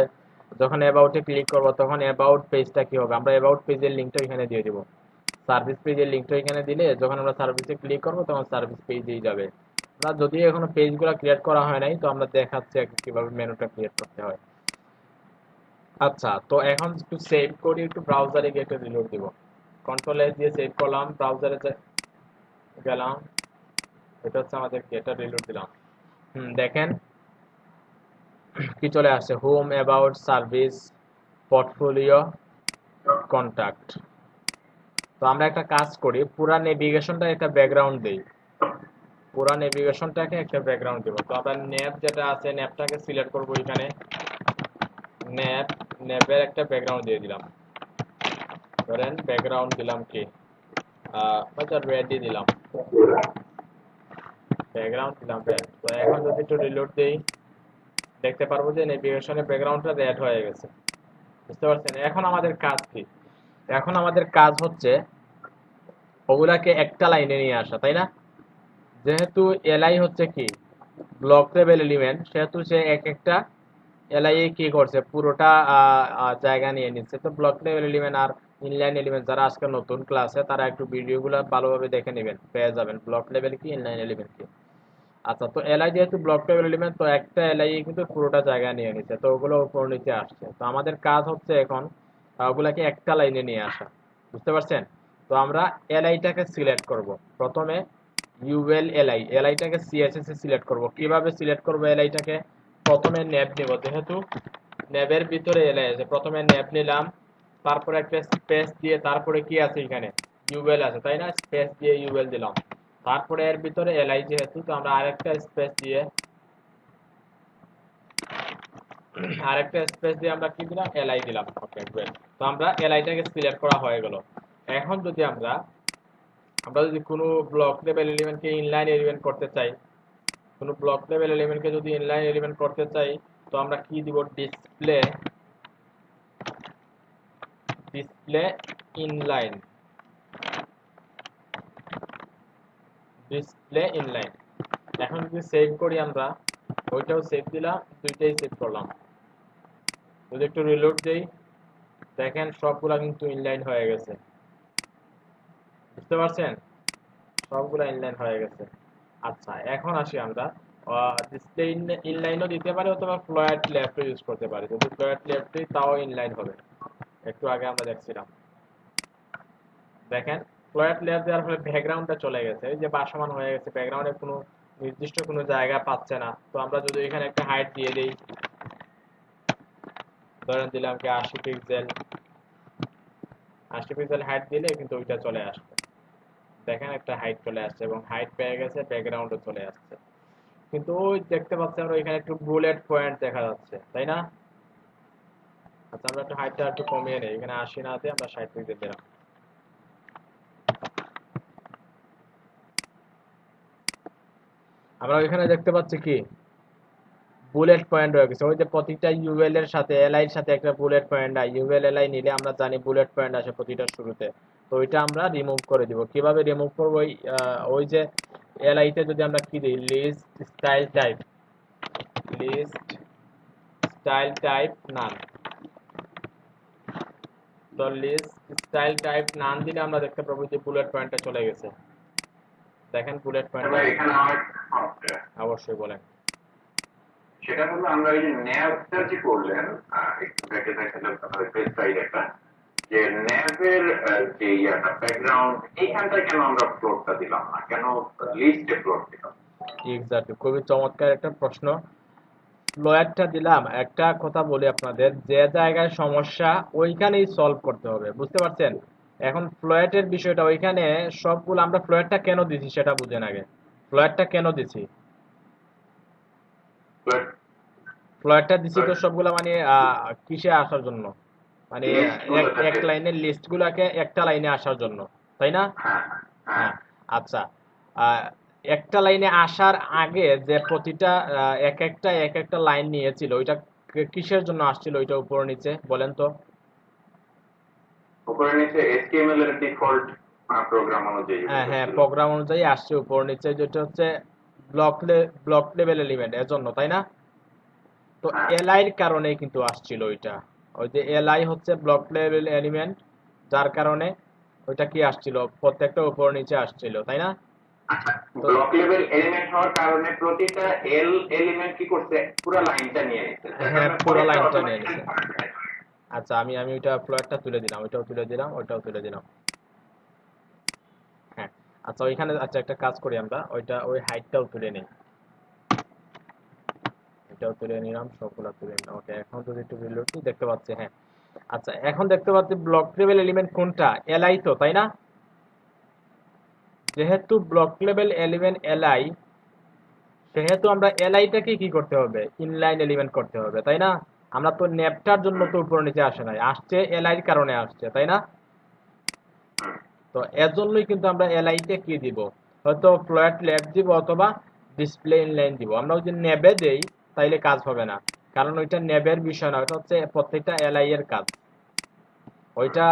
যখন অ্যাবাউটে ক্লিক করব তখন অ্যাবাউট পেজটা কি হবে, আমরা অ্যাবাউট পেজের লিংকটা এখানে দিয়ে দিব। সার্ভিস পেজের লিঙ্কটা এখানে দিলে যখন আমরা সার্ভিসে ক্লিক করব তখন সার্ভিস পেজেই যাবে। আমরা যদিও এখনো পেজগুলো ক্রিয়েট করা হয় নাই, তো আমরা দেখাচ্ছি আর কি কিভাবে মেনুটা ক্রিয়েট করতে হয়। আচ্ছা, তো এখন একটু সেভ করি, একটু ব্রাউজারে গিয়ে একটা রিলোড দিব। কন্ট্রোল এস দিয়ে সেভ করলাম, ব্রাউজারে গেলাম, এটা হচ্ছে আমাদের এটা রিলোড দিলাম। দেখেন কি চলে আসছে, home, about, service, portfolio, contact. তো আমরা একটা কাজ করি, পুরা নেভিগেশনটা একটা ব্যাকগ্রাউন্ড দেই, পুরা নেভিগেশনটাকে একটা ব্যাকগ্রাউন্ড দেবো। তো আমরা ন্যাপ যেটা আছে ন্যাপটাকে সিলেক্ট করবো, এখানে ন্যাপ, ন্যাপের একটা ব্যাকগ্রাউন্ড দিয়ে দিলাম। ধরেন ব্যাকগ্রাউন্ড দিলাম কি আচ্ছা রেডি দিলাম, ব্যাকগ্রাউন্ড দিলাম রেড। তো এখন যদি একটু রিলোড দেই দেখতে পারবো যে নেভিগেশনের ব্যাকগ্রাউন্ডটা রেড হয়ে গেছে। বুঝতে পারছেন? এখন আমাদের কাজ কি? এখন আমাদের কাজ হচ্ছে ওগুলাকে একটা লাইনে নিয়ে আসা, তাই না? যেহেতু এলআই হচ্ছে কি ব্লক লেভেল এলিমেন্ট, সেহেতু সে এক একটা এলআই কি করছে পুরোটা জায়গা নিয়ে নিচ্ছে। তো ব্লক লেভেল এলিমেন্ট আর ইনলাইন এলিমেন্ট যারা আজকে নতুন ক্লাসে তারা একটু ভিডিওগুলো ভালোভাবে দেখে নেবেন, পেয়ে যাবেন ব্লক লেভেল কি ইনলাইন এলিমেন্ট কি। আচ্ছা, তো এলআই যেহেতু ব্লক লেভেল এলিমেন্ট, তো একটা এলআই কিন্তু পুরোটা জায়গা নিয়ে নিচ্ছে, তো ওগুলো উপর নিচে আসছে। তো আমাদের কাজ হচ্ছে এখন ওগুলাকে একটা লাইনে নিয়ে আসা। বুঝতে পারছেন? তো আমরা এলআইটাকে সিলেক্ট করব প্রথমে, UL LI, এলআইটাকে CSS A select করব। কিভাবে সিলেক্ট করব এলআইটাকে? প্রথমে ন্যাপ নেব, যেহেতু ন্যাবের ভিতরে এলআই আছে, প্রথমে ন্যাপ নিলাম, তারপরে একটা স্পেস দিয়ে তারপরে কি আছে এখানে ইউএল আছে, তাই না? স্পেস দিয়ে ইউএল দিলাম, তারপরে এর ভিতরে এলআই যেহেতু, তো আমরা আরেকটা স্পেস দিয়ে আমরা কি দিলাম, এলআই দিলাম। Okay good. তো আমরা এলআইটাকে সিলেক্ট করা হয়ে গেল। এখন যদি আমরা আমরা যদি কোনো ব্লক লেভেল এলিমেন্টকে ইনলাইন এলিমেন্ট করতে চাই, কোনো ব্লক লেভেল এলিমেন্টকে যদি ইনলাইন এলিমেন্ট করতে চাই, তো আমরা কি দিব, display, display inline, display inline. এখন যদি সেভ করি আমরা, ওইটাও সেভ দিলাম, দুইটাই সেভ করলাম। যদি একটু রিলোড দেই দেখেন সবগুলা কিন্তু ইনলাইন হয়ে গেছে। বুঝতে পারছেন? সবগুলা ইনলাইন হয়ে গেছে। আচ্ছা, এখন আসি আমরা ডিসপ্লে ইনলাইনও দিতে পারি অথবা ফ্লোয়ার্ড লেফট ইউজ করতে পারি। যদি ফ্লোয়ার্ড লেফট দিই তাও ইনলাইন হবে, একটু আগে আমরা দেখছিলাম। দেখেন ফ্লোয়ার্ড লেফট দেওয়ার ফলে ব্যাকগ্রাউন্ডটা চলে গেছে, এই যে ভাসমান হয়ে গেছে, ব্যাকগ্রাউন্ডে কোনো নির্দিষ্ট কোনো জায়গা পাচ্ছে না। তো আমরা যদি এখানে একটা হাইট দিয়ে দিই, ধরেন দিলাম কি 80 পিক্সেল, 80 পিক্সেল হাইট দিলে কিন্তু ওইটা চলে আসবে। দেখেন একটা হাইট চলে আসছে এবং হাইট পেয়ে গেছে, ব্যাকগ্রাউন্ডও চলে আসছে। কিন্তু ওই দেখতে পাচ্ছি আমরা এখানে একটু বুলেট পয়েন্ট দেখা যাচ্ছে, তাই না? আচ্ছা, আমরা একটু হাইটটা একটু কমিয়ে নেই, এখানে 80 না দিয়ে আমরা 60 পিক্সেল দিলাম। আমরা এখানে দেখতে পাচ্ছি কি বুলেট পয়েন্ট রয়ে গেছে। ওই যে প্রতিটা ইউএল এর সাথে এলআই এর সাথে একটা বুলেট পয়েন্ট হয়, ইউএল এলআই নিলে আমরা জানি বুলেট পয়েন্ট আসে প্রতিটার শুরুতে। তো ওইটা আমরা রিমুভ করে দিব। কিভাবে রিমুভ করব? ওই যে এলআই তে যদি আমরা কি দিই, list style type, list style type none. তো লিস্ট স্টাইল টাইপ নান দিলে আমরা দেখতে পাবো যে বুলেট পয়েন্টটা চলে গেছে। দেখেন বুলেট পয়েন্ট এখানে আমার সমস্যা। অবশ্যই বলেন। সেটা হলো আমরা এই যে ন্যাভটা যে করলেন, একটু দেখে দেখালেন আপনাদের পেজ সাইড একটা, যে ন্যাভের যে ইয়াটা ব্যাকগ্রাউন্ড এইখানটায় কেন আমরা ফ্লোরটা দিলাম না, কেন লিস্টে ফ্লোর দিলাম? এক্স্যাক্টলি, খুবই চমৎকার একটা প্রশ্ন। ফ্লোয়ারটা দিলাম, একটা কথা বলি আপনাদের, যে জায়গায় সমস্যা ওইখানেই সলভ করতে হবে। বুঝতে পারছেন? এখন ফ্লোয়ারের বিষয়টা ওইখানে সবগুলো আমরা ফ্লোয়ারটা কেন দিছি সেটা বুঝেন আগে। ফ্লোয়ারটা কেন দিছি? বাট ফ্লোয়ারটা দিছি তো সবগুলা মানে কিসে আসার জন্য, মানে লিস্টগুলো এক যাতে, লাইনের লিস্ট গুলাকে একটা লাইনে আসার জন্য, তাই না? হ্যাঁ হ্যাঁ হ্যাঁ। আচ্ছা, আহ, একটা লাইনে আসার আগে যে প্রতিটা এক একটা লাইন নিয়েছিল, ওইটা কিসের জন্য আসছিল, ওইটা উপর নিচে বলেন তো। উপরে নিচে HTML এর ডিফল্ট প্রোগ্রাম অনুযায়ী হ্যাঁ হ্যাঁ, ছিল। প্রোগ্রাম অনুযায়ী আসছে উপর নিচে, যেটা হচ্ছে ব্লক লেভেল এলিমেন্ট এর জন্য, তাই না? তো হ্যাঁ এলআই এর কারণেই কিন্তু আসছিল ওইটা। ওই যে এলআই হচ্ছে ব্লক লেভেল এলিমেন্ট, যার কারণে ওইটা কি আসছিল, প্রত্যেকটা উপর নিচে আসছিল, তাই না? তো ব্লক লেভেল এলিমেন্ট হওয়ার কারণে প্রতিটা এল এলিমেন্ট কি করছে, পুরো লাইনটা নিয়ে নিচ্ছে, যার হ্যাঁ, কারণে পুরো পরেরটা লাইনটা নিয়ে অটোমেটিক্যালি নিছে। পরেরটা চলে যাবে। আচ্ছা, আমি ওইটা ফ্লোয়ারটা তুলে দিলাম, ওইটাও তুলে দিলাম, ওইটাও তুলে দিলাম। হ্যাঁ। আচ্ছা, ওইখানে আচ্ছা একটা কাজ করি আমরা, ওই হাইটটাও তুলে নিই। এটাও তুলে নিলাম, সবগুলা তুলে নিলাম। ওকে, এখন যদি একটু রিলোড দিই দেখতে পাচ্ছি, হ্যাঁ। আচ্ছা, এখন দেখতে পাচ্ছি ব্লক লেভেল এলিমেন্ট কোনটা, এলআই তো, তাই না? যেহেতু ব্লক লেভেল এলিমেন্ট এলআই, সেহেতু আমরা এলআইটাকে কি করতে হবে, ইনলাইন এলিমেন্ট করতে হবে, তাই না? আমরা তো ন্যাপটার জন্য তো উপর নিচে আসে নাই, আসছে এলআই এর কারণে আসছে, তাই না? তো এর জন্যই কিন্তু আমরা এলআইতে কি দিব, হয়তো ফ্লোট লেফট দিব অথবা ডিসপ্লে ইনলাইন দিব। আমরা যদি নেবে দেই তাইলে কাজ হবে না, কারণ ওইটা নেবের বিষয় না, ওটা হচ্ছে প্রত্যেকটা এলআই এর কাজ। ওইটা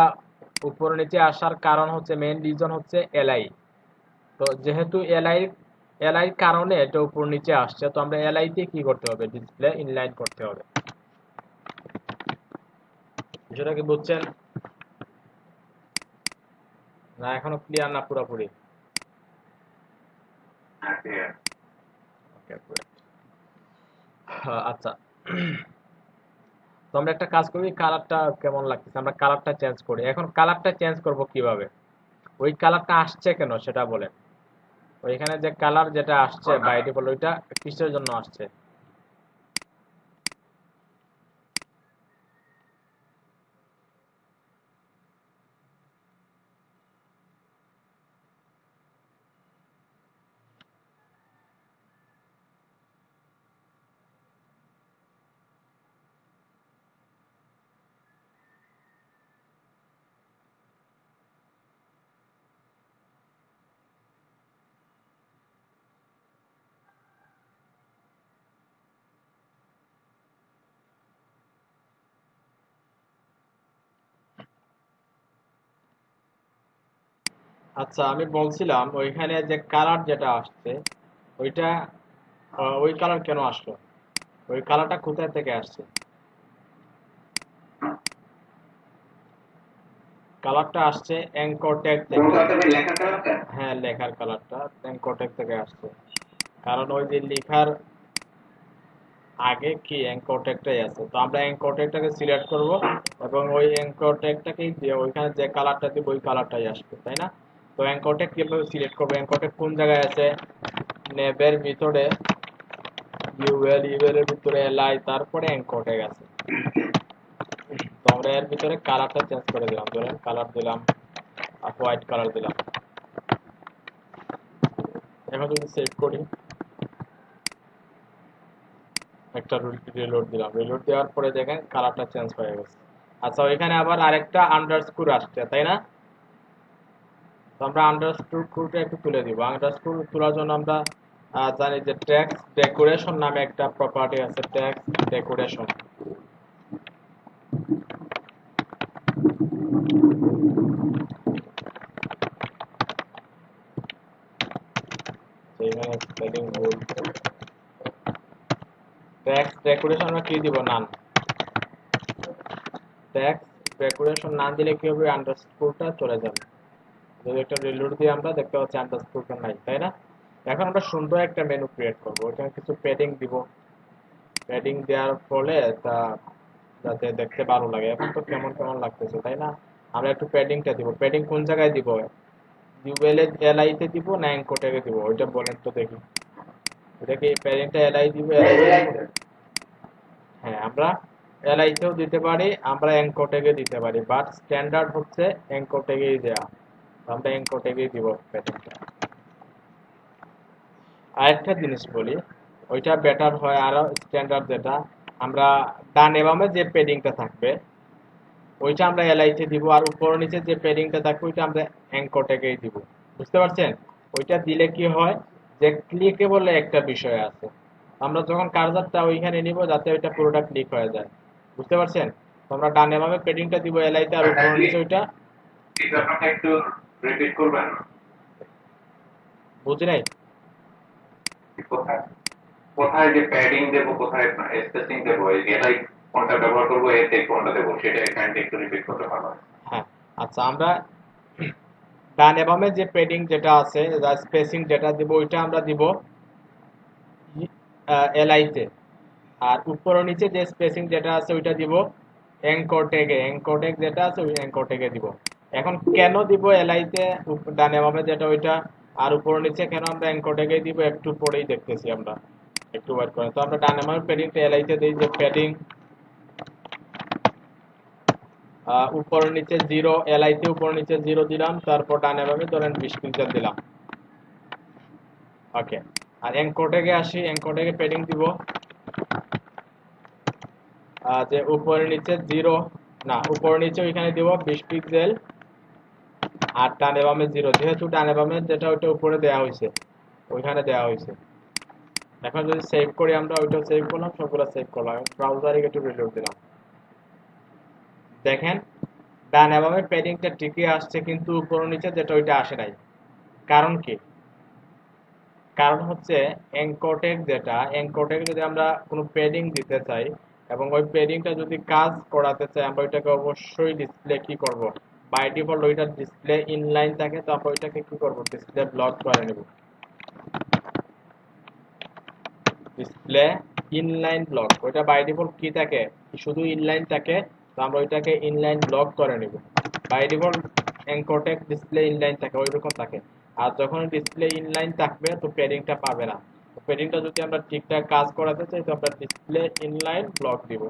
উপর নিচে আসার কারণ হচ্ছে, মেইন রিজন হচ্ছে এলআই। তো যেহেতু এলআই কারণে এটা উপর নিচে আসছে, তো আমরা এলআই তে কি করতে হবে, ডিসপ্লে ইনলাইন করতে হবে। বিষয়টা কি বুঝছেন? না এখনো ক্লিয়ার না পুরোপুরি? ওকে, আচ্ছা। তো আমরা একটা কাজ করি, কালারটা কেমন লাগতেছে, আমরা কালারটা চেঞ্জ করি। এখন কালারটা চেঞ্জ করব কিভাবে, ওই কালারটা আসছে কেন সেটা বলেন। ওইখানে যে কালার যেটা আসছে বাই ডিফল্ট, ওইটা কিসের জন্য আসছে? আচ্ছা, আমি বলছিলাম ওইখানে যে কালার যেটা আসছে, ওইটা ওই কালার কেন আসলো, ওই কালারটা কোথায় থেকে আসছে? কালারটা আসছে অ্যাঙ্কর ট্যাগ থেকে। কোনটাতে ভাই লেখা কালারটা? হ্যাঁ, লেখার কালারটা অ্যাঙ্কর ট্যাগ থেকে আসছে। কারণ ওই যে লেখার আগে কি অ্যাঙ্কর ট্যাগটাই আছে, তো আমরা অ্যাঙ্কর ট্যাগটাকে সিলেক্ট করব এবং ওই অ্যাঙ্কর ট্যাগটাকেই দিয়ে ওইখানে যে কালারটা দিব ওই কালারটাই আসবে, তাই না? তো অ্যাঙ্কর ট্যাগ কিভাবে সিলেক্ট করবো, অ্যাঙ্কর ট্যাগ কোন জায়গায় আছে, নেবের ভিতরে ইউএল, ইউএল এর ভিতরে এলআই, তারপরে অ্যাঙ্কর ট্যাগ আছে। তো আমরা এর ভিতরে কালারটা চেঞ্জ করে দিলাম, ধরেন কালার দিলাম হোয়াইট কালার দিলাম। এখন যদি সেভ করি, একটা রিলোড দিলাম, রিলোড দেওয়ার পরে দেখেন কালারটা চেঞ্জ হয়ে গেছে। আচ্ছা, ওইখানে আবার আরেকটা আন্ডারস্কোর আসছে, তাই না? তো আমরা আন্ডারস্কোরটা একটু তুলে দিব। আন্ডারস্কোর তোলার জন্য আমরা জানি যে টেক্সট ডেকোরেশন নামে একটা প্রপার্টি আছে, টেক্সট ডেকোরেশন। এইখানে স্পেলিং ভুল, টেক্সট ডেকোরেশন আমরা কি দিব, নান। টেক্সট ডেকোরেশন না দিলে কি হবে, আন্ডারস্কোরটা চলে যাবে। যদি একটা রিলোড দিয়ে আমরা দেখতে পাচ্ছি আন্ডারস্কোরটা নাই, তাই না? এখন আমরা সুন্দর একটা মেনু ক্রিয়েট করবো, ওইখানে কিছু প্যাডিং দিব। প্যাডিং দেওয়ার ফলে তা যাতে দেখতে ভালো লাগে। এখন তো কেমন কেমন লাগতেছে, তাই না? আমরা একটু প্যাডিংটা দিব। প্যাডিং কোন জায়গায় দিব, ইউএল এলআই তে দিব না অ্যাঙ্কর দিব, ওইটা বলেন তো দেখি। এটা কি প্যাডিংটা এলআই দিব, এলআই তে দিব? হ্যাঁ, আমরা এলআই তেও দিতে পারি, আমরা অ্যাঙ্কর দিতে পারি, বাট স্ট্যান্ডার্ড হচ্ছে অ্যাঙ্কর দেওয়া। তো আমরা অ্যাঙ্কর দিব প্যাডিংটা। আরেকটা জিনিস বলি, ওইটা বেটার হয় আরো, স্ট্যান্ডার্ড যেটা, আমরা ডানে বামে যে প্যাডিংটা থাকবে ওইটা আমরা এলআইতে দিব, আর উপর নিচে যে প্যাডিংটা থাকবে ওইটা আমরা অ্যাঙ্কর দিব। বুঝতে পারছেন? ওইটা দিলে কি হয়, যে ক্লিকেবল একটা বিষয় আছে, আমরা যখন কার্সারটা ওইখানে নিব যাতে ওইটা পুরোটা ক্লিক হয়ে যায়। বুঝতে পারছেন? তো আমরা ডানে বামে প্যাডিংটা দিব এলআইতে, আর উপর নিচে ওইটা। এই ব্যাপারটা একটু রিপিট করবেন? বুঝি নাই। কোথায় কোথায় যে প্যাডিং দেবো, কোথায় স্পেসিং দেবো, এটাই কোনটা ব্যবহার করবো, এতে কোনটা দেবো, সেটা কাইন্ডলি একটু রিপিট করতে পারবেন? হ্যাঁ। আচ্ছা, আমরা ডানে বামে যে প্যাডিং যেটা আছে, স্পেসিং যেটা দিব ওইটা আমরা দিব এলআই তে, আর উপর ও নিচে যে স্পেসিং যেটা আছে ওইটা দিব অ্যাঙ্কর ট্যাগে, অ্যাঙ্কর ট্যাগ যেটা আছে ওই অ্যাঙ্কর ট্যাগে দিব। এখন কেন দিব এলআই তে ডানে বামে যেটা ওইটা, আর উপর ও নিচে কেন আমরা অ্যাঙ্কর ট্যাগে দিব একটু পরেই দেখতেছি আমরা, একটু ওয়েট করেন। তো আমরা ডানে বামে প্যাডিংটা এলআই তে দিই যে প্যাডিং উপর নিচে 0, এলআই তে উপর নিচে 0 দিলাম, তারপর ডানে বামে ধরেন 20 পিক্সেল দিলাম। ওকে, আর অ্যাঙ্কর ট্যাগে আসি, অ্যাঙ্কর ট্যাগে প্যাডিং দিব যে উপরে নিচে 0, না উপর নিচে ওইখানে দিব 20 পিক্সেল, আর ডানে বামে 0, যেহেতু ডানে বামে যেটা ওইটা উপরে দেওয়া হয়েছে ওইখানে দেওয়া হয়েছে। এখন যদি সেভ করি আমরা, ওইটা সেভ করলাম, সবগুলো সেভ করলাম, ব্রাউজারে একটু রিলোড দিলাম, দেখেন ডানে বামে প্যাডিংটা ঠিকই আসছে কিন্তু উপর নিচে যেটা ওইটা আসে নাই। কারণ কি? কারণ হচ্ছে অ্যাঙ্কর ট্যাগ যেটা, অ্যাঙ্কর ট্যাগে যদি আমরা কোনো প্যাডিং দিতে চাই এবং ওই প্যাডিংটা যদি কাজ করাতে চাই, আমরা ওইটাকে অবশ্যই ডিসপ্লে কি করব, বাই ডিফল্ট ওইটা ডিসপ্লে ইনলাইন থাকে, তো আমরা ওইটাকে কি করব, ডিসপ্লে ব্লক করে নেব, ডিসপ্লে ইনলাইন ব্লক। ওইটা বাই ডিফল্ট কি থাকে, শুধু ইনলাইন থাকে, তো আমরা ওইটাকে ইনলাইন ব্লক করে নেব। By default anchor tag display inline থাকে, ওইরকম থাকে। আর যখন ডিসপ্লে ইনলাইন থাকবে তো প্যাডিংটা পাবে না। প্যাডিংটা যদি আমরা ঠিকঠাক কাজ করাতে চাই তো আমরা ডিসপ্লে ইনলাইন ব্লক দিব।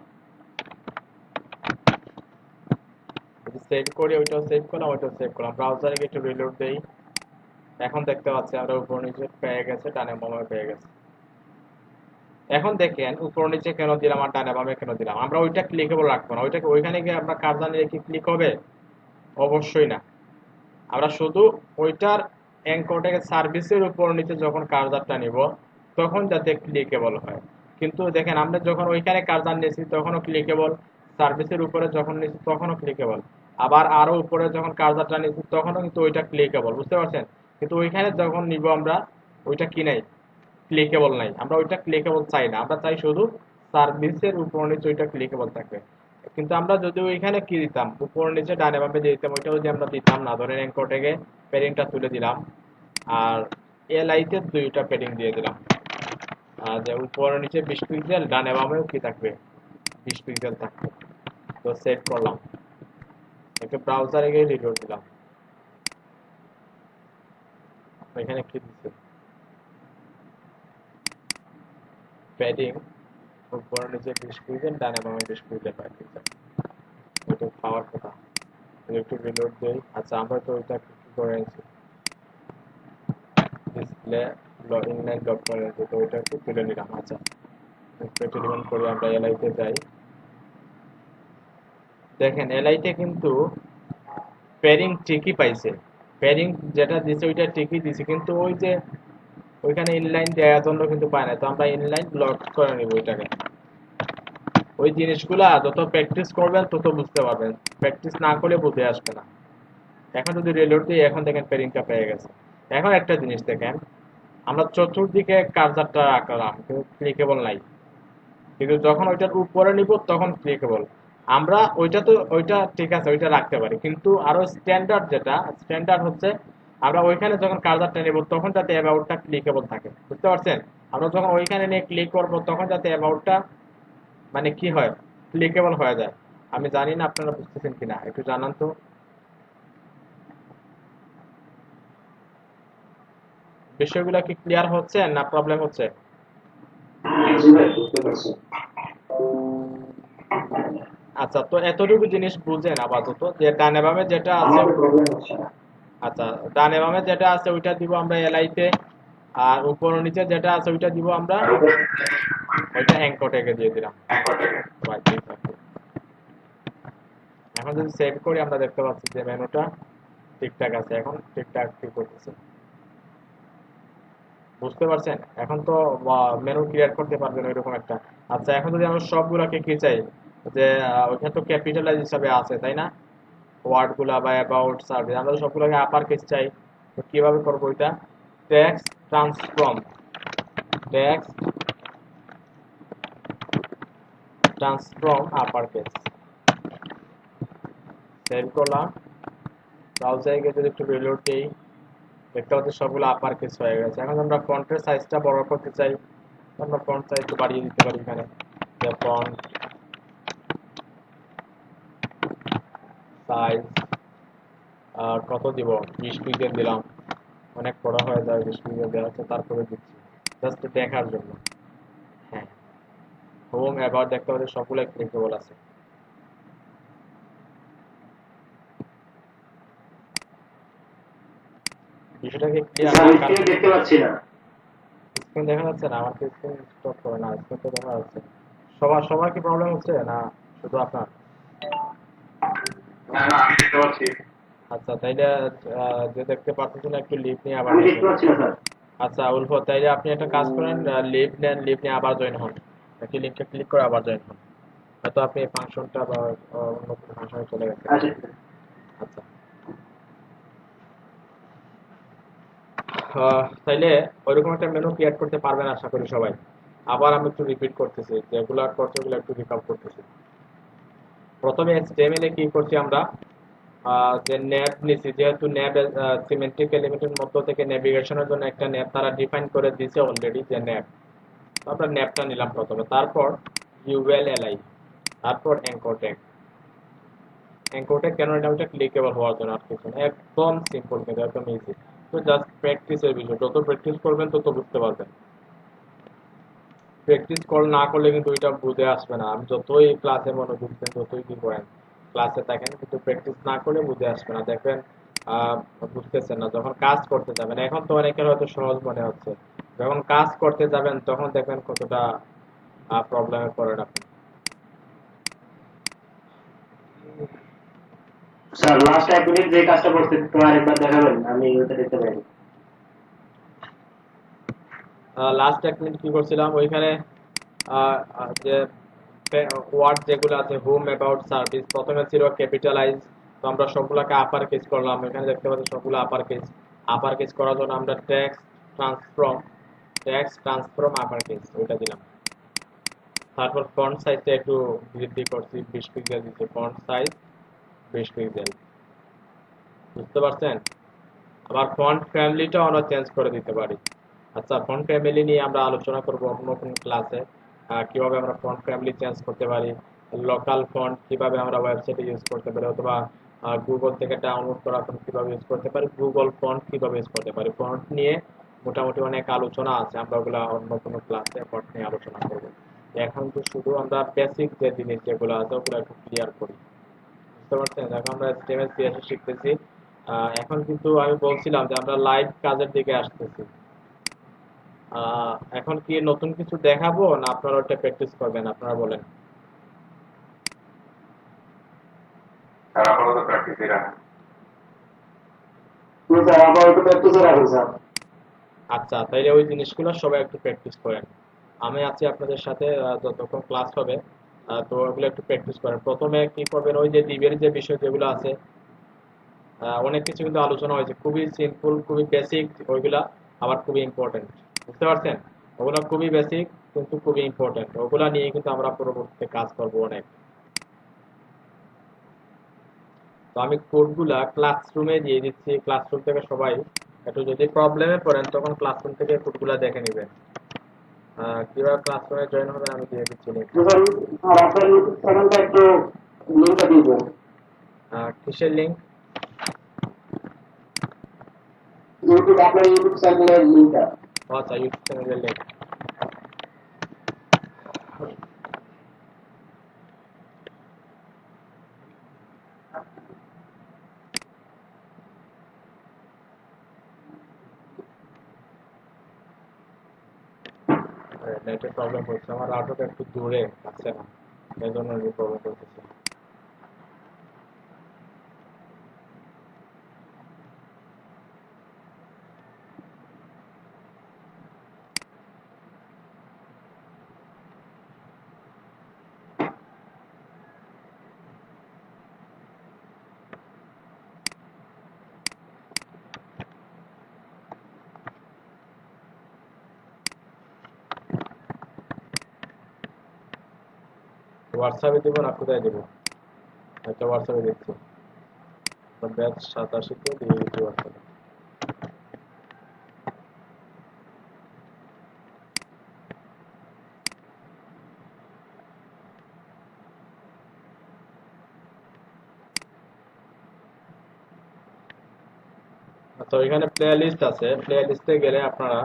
যদি সেভ করি, ওইটাও সেভ করলাম, ওইটাও সেভ করলাম, ব্রাউজারে গিয়ে একটু রিলোড দেই, এখন দেখতে পাচ্ছি আমরা উপর নিচে পেয়ে গেছে, ডানে বামে পেয়ে গেছে। এখন দেখেন উপর নিচে কেন দিলাম আর ডানে বামে কেন দিলাম, আমরা ওইটা ক্লিকেবল রাখবো না, ওইটাকে ওইখানে গিয়ে আমরা কার্সর নিয়ে কি ক্লিক হবে? অবশ্যই না। আমরা শুধু ওইটার অ্যাঙ্করটাকে সার্ভিসের উপর নিচে যখন কার্সারটা নিব তখন যাতে ক্লিকেবল হয়। কিন্তু দেখেন আমরা যখন ওইখানে কার্সার নিয়েছি তখনও ক্লিকেবল, সার্ভিসের উপরে যখন নিয়েছি তখনও ক্লিকেবল, আবার আরো উপরে যখন কার্সারটা নিয়েছি তখনও কিন্তু ওইটা ক্লিকেবল, বুঝতে পারছেন? কিন্তু ওইখানে যখন নিব আমরা ওইটা কি নাই, ক্লিকেবল নাই। আমরা ওইটা ক্লিকেবল চাই না, আমরা চাই শুধু সার্ভিসের উপর নিচে ওইটা ক্লিকেবল থাকবে। কিন্তু আমরা যদি ওইখানে কি দিতাম, উপর নিচে ডানে বামে দিয়ে দিতাম, ওইটাও যদি আমরা দিতাম না, ধরেন অ্যাঙ্কর ট্যাগে প্যাডিংটা তুলে দিলাম আর এলআই তে 2টা প্যাডিং দিয়ে দিলাম, আর যে উপর নিচে 20 পিক্সেল, ডানে বামেও কি থাকবে, 20 পিক্সেল থাকবে। তো সেভ করলাম, একটু ব্রাউজারে গিয়ে রিলোড দিলাম, এখানে কি দিচ্ছে, প্যাডিং উপর নিচে 20 পিক্সেল, ডানে বামে 20 পিক্সেল পাই, ওইটা পাওয়ার কথা। একটু রিলোড দেই। আচ্ছা আমরা তো ওইটা কি করে আছি, ডিসপ্লে ইনলাইন ব্লক করে আছি, তো ওইটা একটু তুলে নিলাম। আচ্ছা একটু ডিমান্ড করে আমরা এলআই তে যাই, দেখেন এলআই তে কিন্তু প্যারিং ঠিকই পাইছে, প্যারিং যেটা দিছে ওইটা ঠিকই দিছে, কিন্তু ওই যে ওইখানে ইনলাইন দেওয়ার জন্য কিন্তু পায় না, তো আমরা ইনলাইন ব্লক করে নিব ওইটাকে। ওই জিনিসগুলা যত প্র্যাকটিস করবেন তত বুঝতে পারবেন, প্র্যাকটিস না করলে বুঝে আসবে না। এখন যদি রিলোড দিই, এখন দেখেন প্যারিংটা পেয়ে গেছে। এখন একটা জিনিস দেখেন, আমরা চতুর্দিকে কার্সারটা রাখলাম কিন্তু ক্লিকেবল নাই, কিন্তু যখন ওইটার উপরে নিব তখন ক্লিকেবল। আমরা ওইটা তো ওইটা ঠিক আছে, ওইটা রাখতে পারি, কিন্তু আরো স্ট্যান্ডার্ড যেটা স্ট্যান্ডার্ড হচ্ছে আমরা ওইখানে যখন কার্সারটা নেব তখন যাতে অ্যাবাউটটা ক্লিকেবল থাকে, বুঝতে পারছেন? আমরা যখন ওইখানে নিয়ে ক্লিক করব তখন যাতে অ্যাবাউটটা মানে কি হয়, ক্লিকেবল হয়ে যায়। আমি জানি না আপনারা বুঝতেছেন কিনা, একটু জানান তো। বিষয়গুলো কি ক্লিয়ার হচ্ছে না প্রবলেম হচ্ছে? জি ভাই, বুঝতে পারছি। আচ্ছা, তো এতটুকু জিনিস বুঝেন আপাতত যে ডানে বামে যেটা আছে। আমাদের প্রবলেম হচ্ছে না। আচ্ছা, ডানে বামে যেটা আছে ওইটা দিব আমরা এলআই তে, আর উপর নিচে যেটা আছে ওইটা দিব আমরা, আর ওটা ওইটা অ্যাঙ্কর ট্যাগে দিয়ে দিলাম। অ্যাঙ্কর ট্যাগে। Right, exactly. এখন যদি সেভ করি আমরা দেখতে পাচ্ছি যে মেনুটা ঠিকঠাক আছে, এখন ঠিকঠাক কি করতেছে, বুঝতে পারছেন? এখন তো মেনু ক্লিয়ার করতে পারবেন ওইরকম একটা। আচ্ছা এখন যদি আমরা সবগুলাকে কি চাই, যে ওইখানে তো ক্যাপিটালাইজ হিসাবে আছে তাই না, ওয়ার্ড গুলা বা অ্যাবাউট সার্ভিস, আমরা তো সবগুলোকে আপার কেস চাই। তো কিভাবে করবো এটা, text transform, text transform upper case, save করলাম। ব্রাউজারে গিয়ে যদি একটু রিলোড দিই, দেখতে পাচ্ছি সবগুলো আপার কেস হয়ে গেছে। এখন আমরা ফন্টের সাইজটা বড় করতে চাই, আমরা ফন্ট সাইজ একটু বাড়িয়ে দিতে পারি এখানে, যে ফন্ট সাইজ কত দিব, 20 পিক্সেল দিলাম, অনেক বড় হয়ে যায় 20 পিক্সেল দেওয়া হচ্ছে, তারপরে দিচ্ছি জাস্ট দেখার জন্য। হ্যাঁ, হোম অ্যাবাউট দেখতে পাচ্ছি সবগুলো ক্লিকেবল আছে। বিষয়টা কি ক্লিয়ার? স্যার স্ক্রিনে দেখতে পাচ্ছি না। স্ক্রিন দেখা যাচ্ছে না? আমার স্ক্রিন স্টপ করে না, স্ক্রিন তো দেখা যাচ্ছে। সবার সবার কি প্রবলেম হচ্ছে না শুধু আপনার? না না, আমি দেখতে পাচ্ছি। আচ্ছা, তাইলে যে দেখতে পাচ্ছেন না, একটু লিভ নিয়ে আবার আমি দেখতে ঢোকেন। পাচ্ছি না স্যার। আচ্ছা উলফত, তাইলে আপনি একটা কাজ করেন, লিভ নেন, লিভ নিয়ে আবার জয়েন হন, নাকি লিঙ্কটা ক্লিক করে আবার জয়েন হন, হয়তো আপনি এই ফাংশনটা বা অন্য কোনো ফাংশনে চলে গেছেন। আচ্ছা আচ্ছা, তাইলে ওইরকম একটা মেনু ক্রিয়েট করতে পারবেন আশা করি সবাই। আবার আমি একটু রিপিট করতেছি, যেগুলো করতে ওগুলো একটু রিকাপ করতেছি। প্রথমে HTML এ কি করছি আমরা, যে ন্যাব নিছি, যেহেতু ন্যাব সিমেন্টিক এলিমেন্টের মধ্য থেকে নেভিগেশনের জন্য একটা ন্যাব তারা ডিফাইন করে দিয়েছে অলরেডি, যে ন্যাব। আমরা ন্যাবটা নিলাম প্রথমে, তারপর ULLI, তারপর অ্যাঙ্কর ট্যাগ কেন এটা, ওটা ক্লিকেবল হওয়ার জন্য, আর কিছু না, একদম সিম্পল কিন্তু একদম ইজি। তো জাস্ট প্র্যাকটিসের বিষয়, যত প্র্যাকটিস করবেন তত বুঝতে পারবেন। প্র্যাকটিস না করলে কিন্তু ওইটা বুঝে আসবে না। আমি যতই ক্লাসে মনোযোগ দেন, যতই কি করেন, ক্লাসে থাকেন, কিন্তু প্র্যাকটিস না করলে বুঝে আসবে না। দেখবেন আহ, বুঝতেছেন না। যখন কাজ করতে যাবেন, এখন তো অনেকের হয়তো সহজ মনে হচ্ছে, যখন কাজ করতে যাবেন তখন দেখবেন কতটা প্রবলেমে পড়েন আপনি। স্যার, লাস্ট 1 মিনিট যে কাজটা করতে তো আরেকবার দেখাবেন, আমি ওটা দেখতে পাইনি। লাস্ট 1 মিনিট কি করছিলাম ওইখানে, যে ওয়ার্ড যেগুলো আছে, হোম, অ্যাবাউট, সার্ভিস, প্রথমে ছিল ক্যাপিটালাইজ, তো আমরা সবগুলোকে আপার কেস করলাম। এখানে দেখতে পাচ্ছি সবগুলো আপার কেস করার জন্য আমরা ট্যাক্স ট্রান্সফর্ম আপার কেস ওইটা দিলাম। তারপর ফন্ট সাইজটা একটু বৃদ্ধি করছি, 20 পিক্সেল দিচ্ছি, ফন্ট সাইজ 20 পিক্সেল, বুঝতে পারছেন? আবার ফন্ট ফ্যামিলিটাও আমরা চেঞ্জ করে দিতে পারি। আচ্ছা, ফন্ট ফ্যামিলি নিয়ে আমরা আলোচনা করব অন্য কোনো ক্লাসে, কিভাবে আমরা ফন্ট ফ্যামিলি চেঞ্জ করতে পারি, লোকাল ফন্ট কিভাবে আমরা ওয়েবসাইটে ইউজ করতে পারি, অথবা গুগল থেকে ডাউনলোড করা ফন্ট কিভাবে ইউজ করতে পারি, গুগল ফন্ট কিভাবে ইউজ করতে পারি। ফন্ট নিয়ে মোটামুটি অনেক আলোচনা আছে, আমরা ওগুলা অন্য কোনো ক্লাসে ফন্ট নিয়ে আলোচনা করব। এখন তো শুধু আমরা বেসিক যে জিনিস যেগুলো আছে ওগুলো একটু ক্লিয়ার করি, বুঝতে পারছেন? এখন আমরা HTML CSS শিখতেছি। এখন কিন্তু আমি বলছিলাম যে আমরা লাইভ কাজের দিকে আসতেছি। এখন কি নতুন কিছু দেখাবো, না আপনারা ওটা প্র্যাকটিস করবেন? আপনারা বলেন। আর আপাতত প্র্যাকটিসে রাখা। স্যার, আপাতত প্র্যাকটিসে রাখুন স্যার। আচ্ছা, তাইলে ওই জিনিসগুলো সবাই একটু প্র্যাকটিস করেন। আমি আছি আপনাদের সাথে যতক্ষণ ক্লাস হবে, তো ওগুলো একটু প্র্যাকটিস করেন। প্রথমে কি করবেন, ওই যে ডিবের যে বিষয় যেগুলো আছে, অনেক কিছু কিন্তু আলোচনা হয়েছে, খুবই সিম্পল, খুবই বেসিক ওইগুলা, আবার খুবই ইম্পর্টেন্ট, বুঝতে পারছেন? ওগুলো খুবই বেসিক কিন্তু খুবই ইম্পর্টেন্ট, ওগুলা নিয়ে কিন্তু আমরা পরবর্তীতে কাজ করবো অনেক। তো আমি কোডগুলা ক্লাসরুমে দিয়ে দিচ্ছি, ক্লাসরুম থেকে সবাই একটু যদি প্রবলেমে পড়েন তখন ক্লাসরুম থেকে কোডগুলা দেখে নেবেন। কিভাবে ক্লাসরুমে জয়েন হবেন আমি দিয়ে দিচ্ছি লিঙ্ক। তো স্যার, আর আপনার ইউটিউব চ্যানেলটা একটু লিঙ্কটা দিয়ে দেন। কিসের লিঙ্ক? আপনার ইউটিউব চ্যানেলের লিঙ্কটা। আচ্ছা, ইউটিউব চ্যানেলের লিঙ্ক। নেটের প্রবলেম হচ্ছে, আমার রাউটারটা একটু দূরে আছে না, এই জন্য প্রবলেম করতেছে। হোয়াটসঅ্যাপে দেবো না কোথায় দেবো? একটা হোয়াটসঅ্যাপে দিচ্ছি। ব্যাচ 87 কে দিয়ে দিতে পারবেন। তো এখানে প্লে লিস্ট আছে, প্লে লিস্টে গেলে আপনারা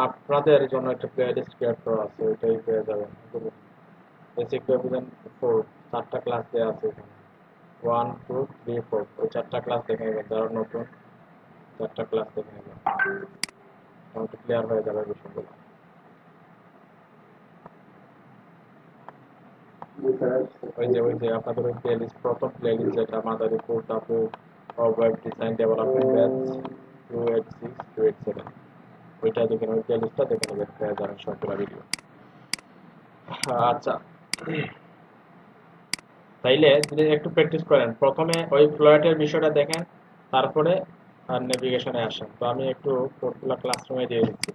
আপনাদের জন্য একটা প্লে লিস্ট ক্রিয়েট করা আছে, ওইটাই পেয়ে যাবেন। বেসিক রিভিশন 4 চারটা ক্লাস দেওয়া আছে এখানে, 1 2 3 4, ওই চারটা ক্লাস দেখে নেবেন, যারা নতুন চারটা ক্লাস দেখে নেবেন, মোটামুটি ক্লিয়ার হয়ে যাবে বিষয়গুলো। ওই যে আপনাদের ওই প্লে লিস্ট, প্রথম প্লে লিস্ট যেটা মাদারীপুর তারপর ওয়েব ডিজাইন ডেভেলপমেন্ট ব্যাচ 286 287, ওইটা দেখে ওই প্লে লিস্টটা দেখে নেবেন, পেয়ে যাবেন সবগুলো ভিডিও। আচ্ছা, তাইলে যদি একটু প্র্যাকটিস করেন, প্রথমে ওই ফ্লোয়েটের বিষয়টা দেখেন, তারপরে আর নেভিগেশনে আসেন। তো আমি একটু কোডগুলো ক্লাসরুমে দিয়ে দিচ্ছি।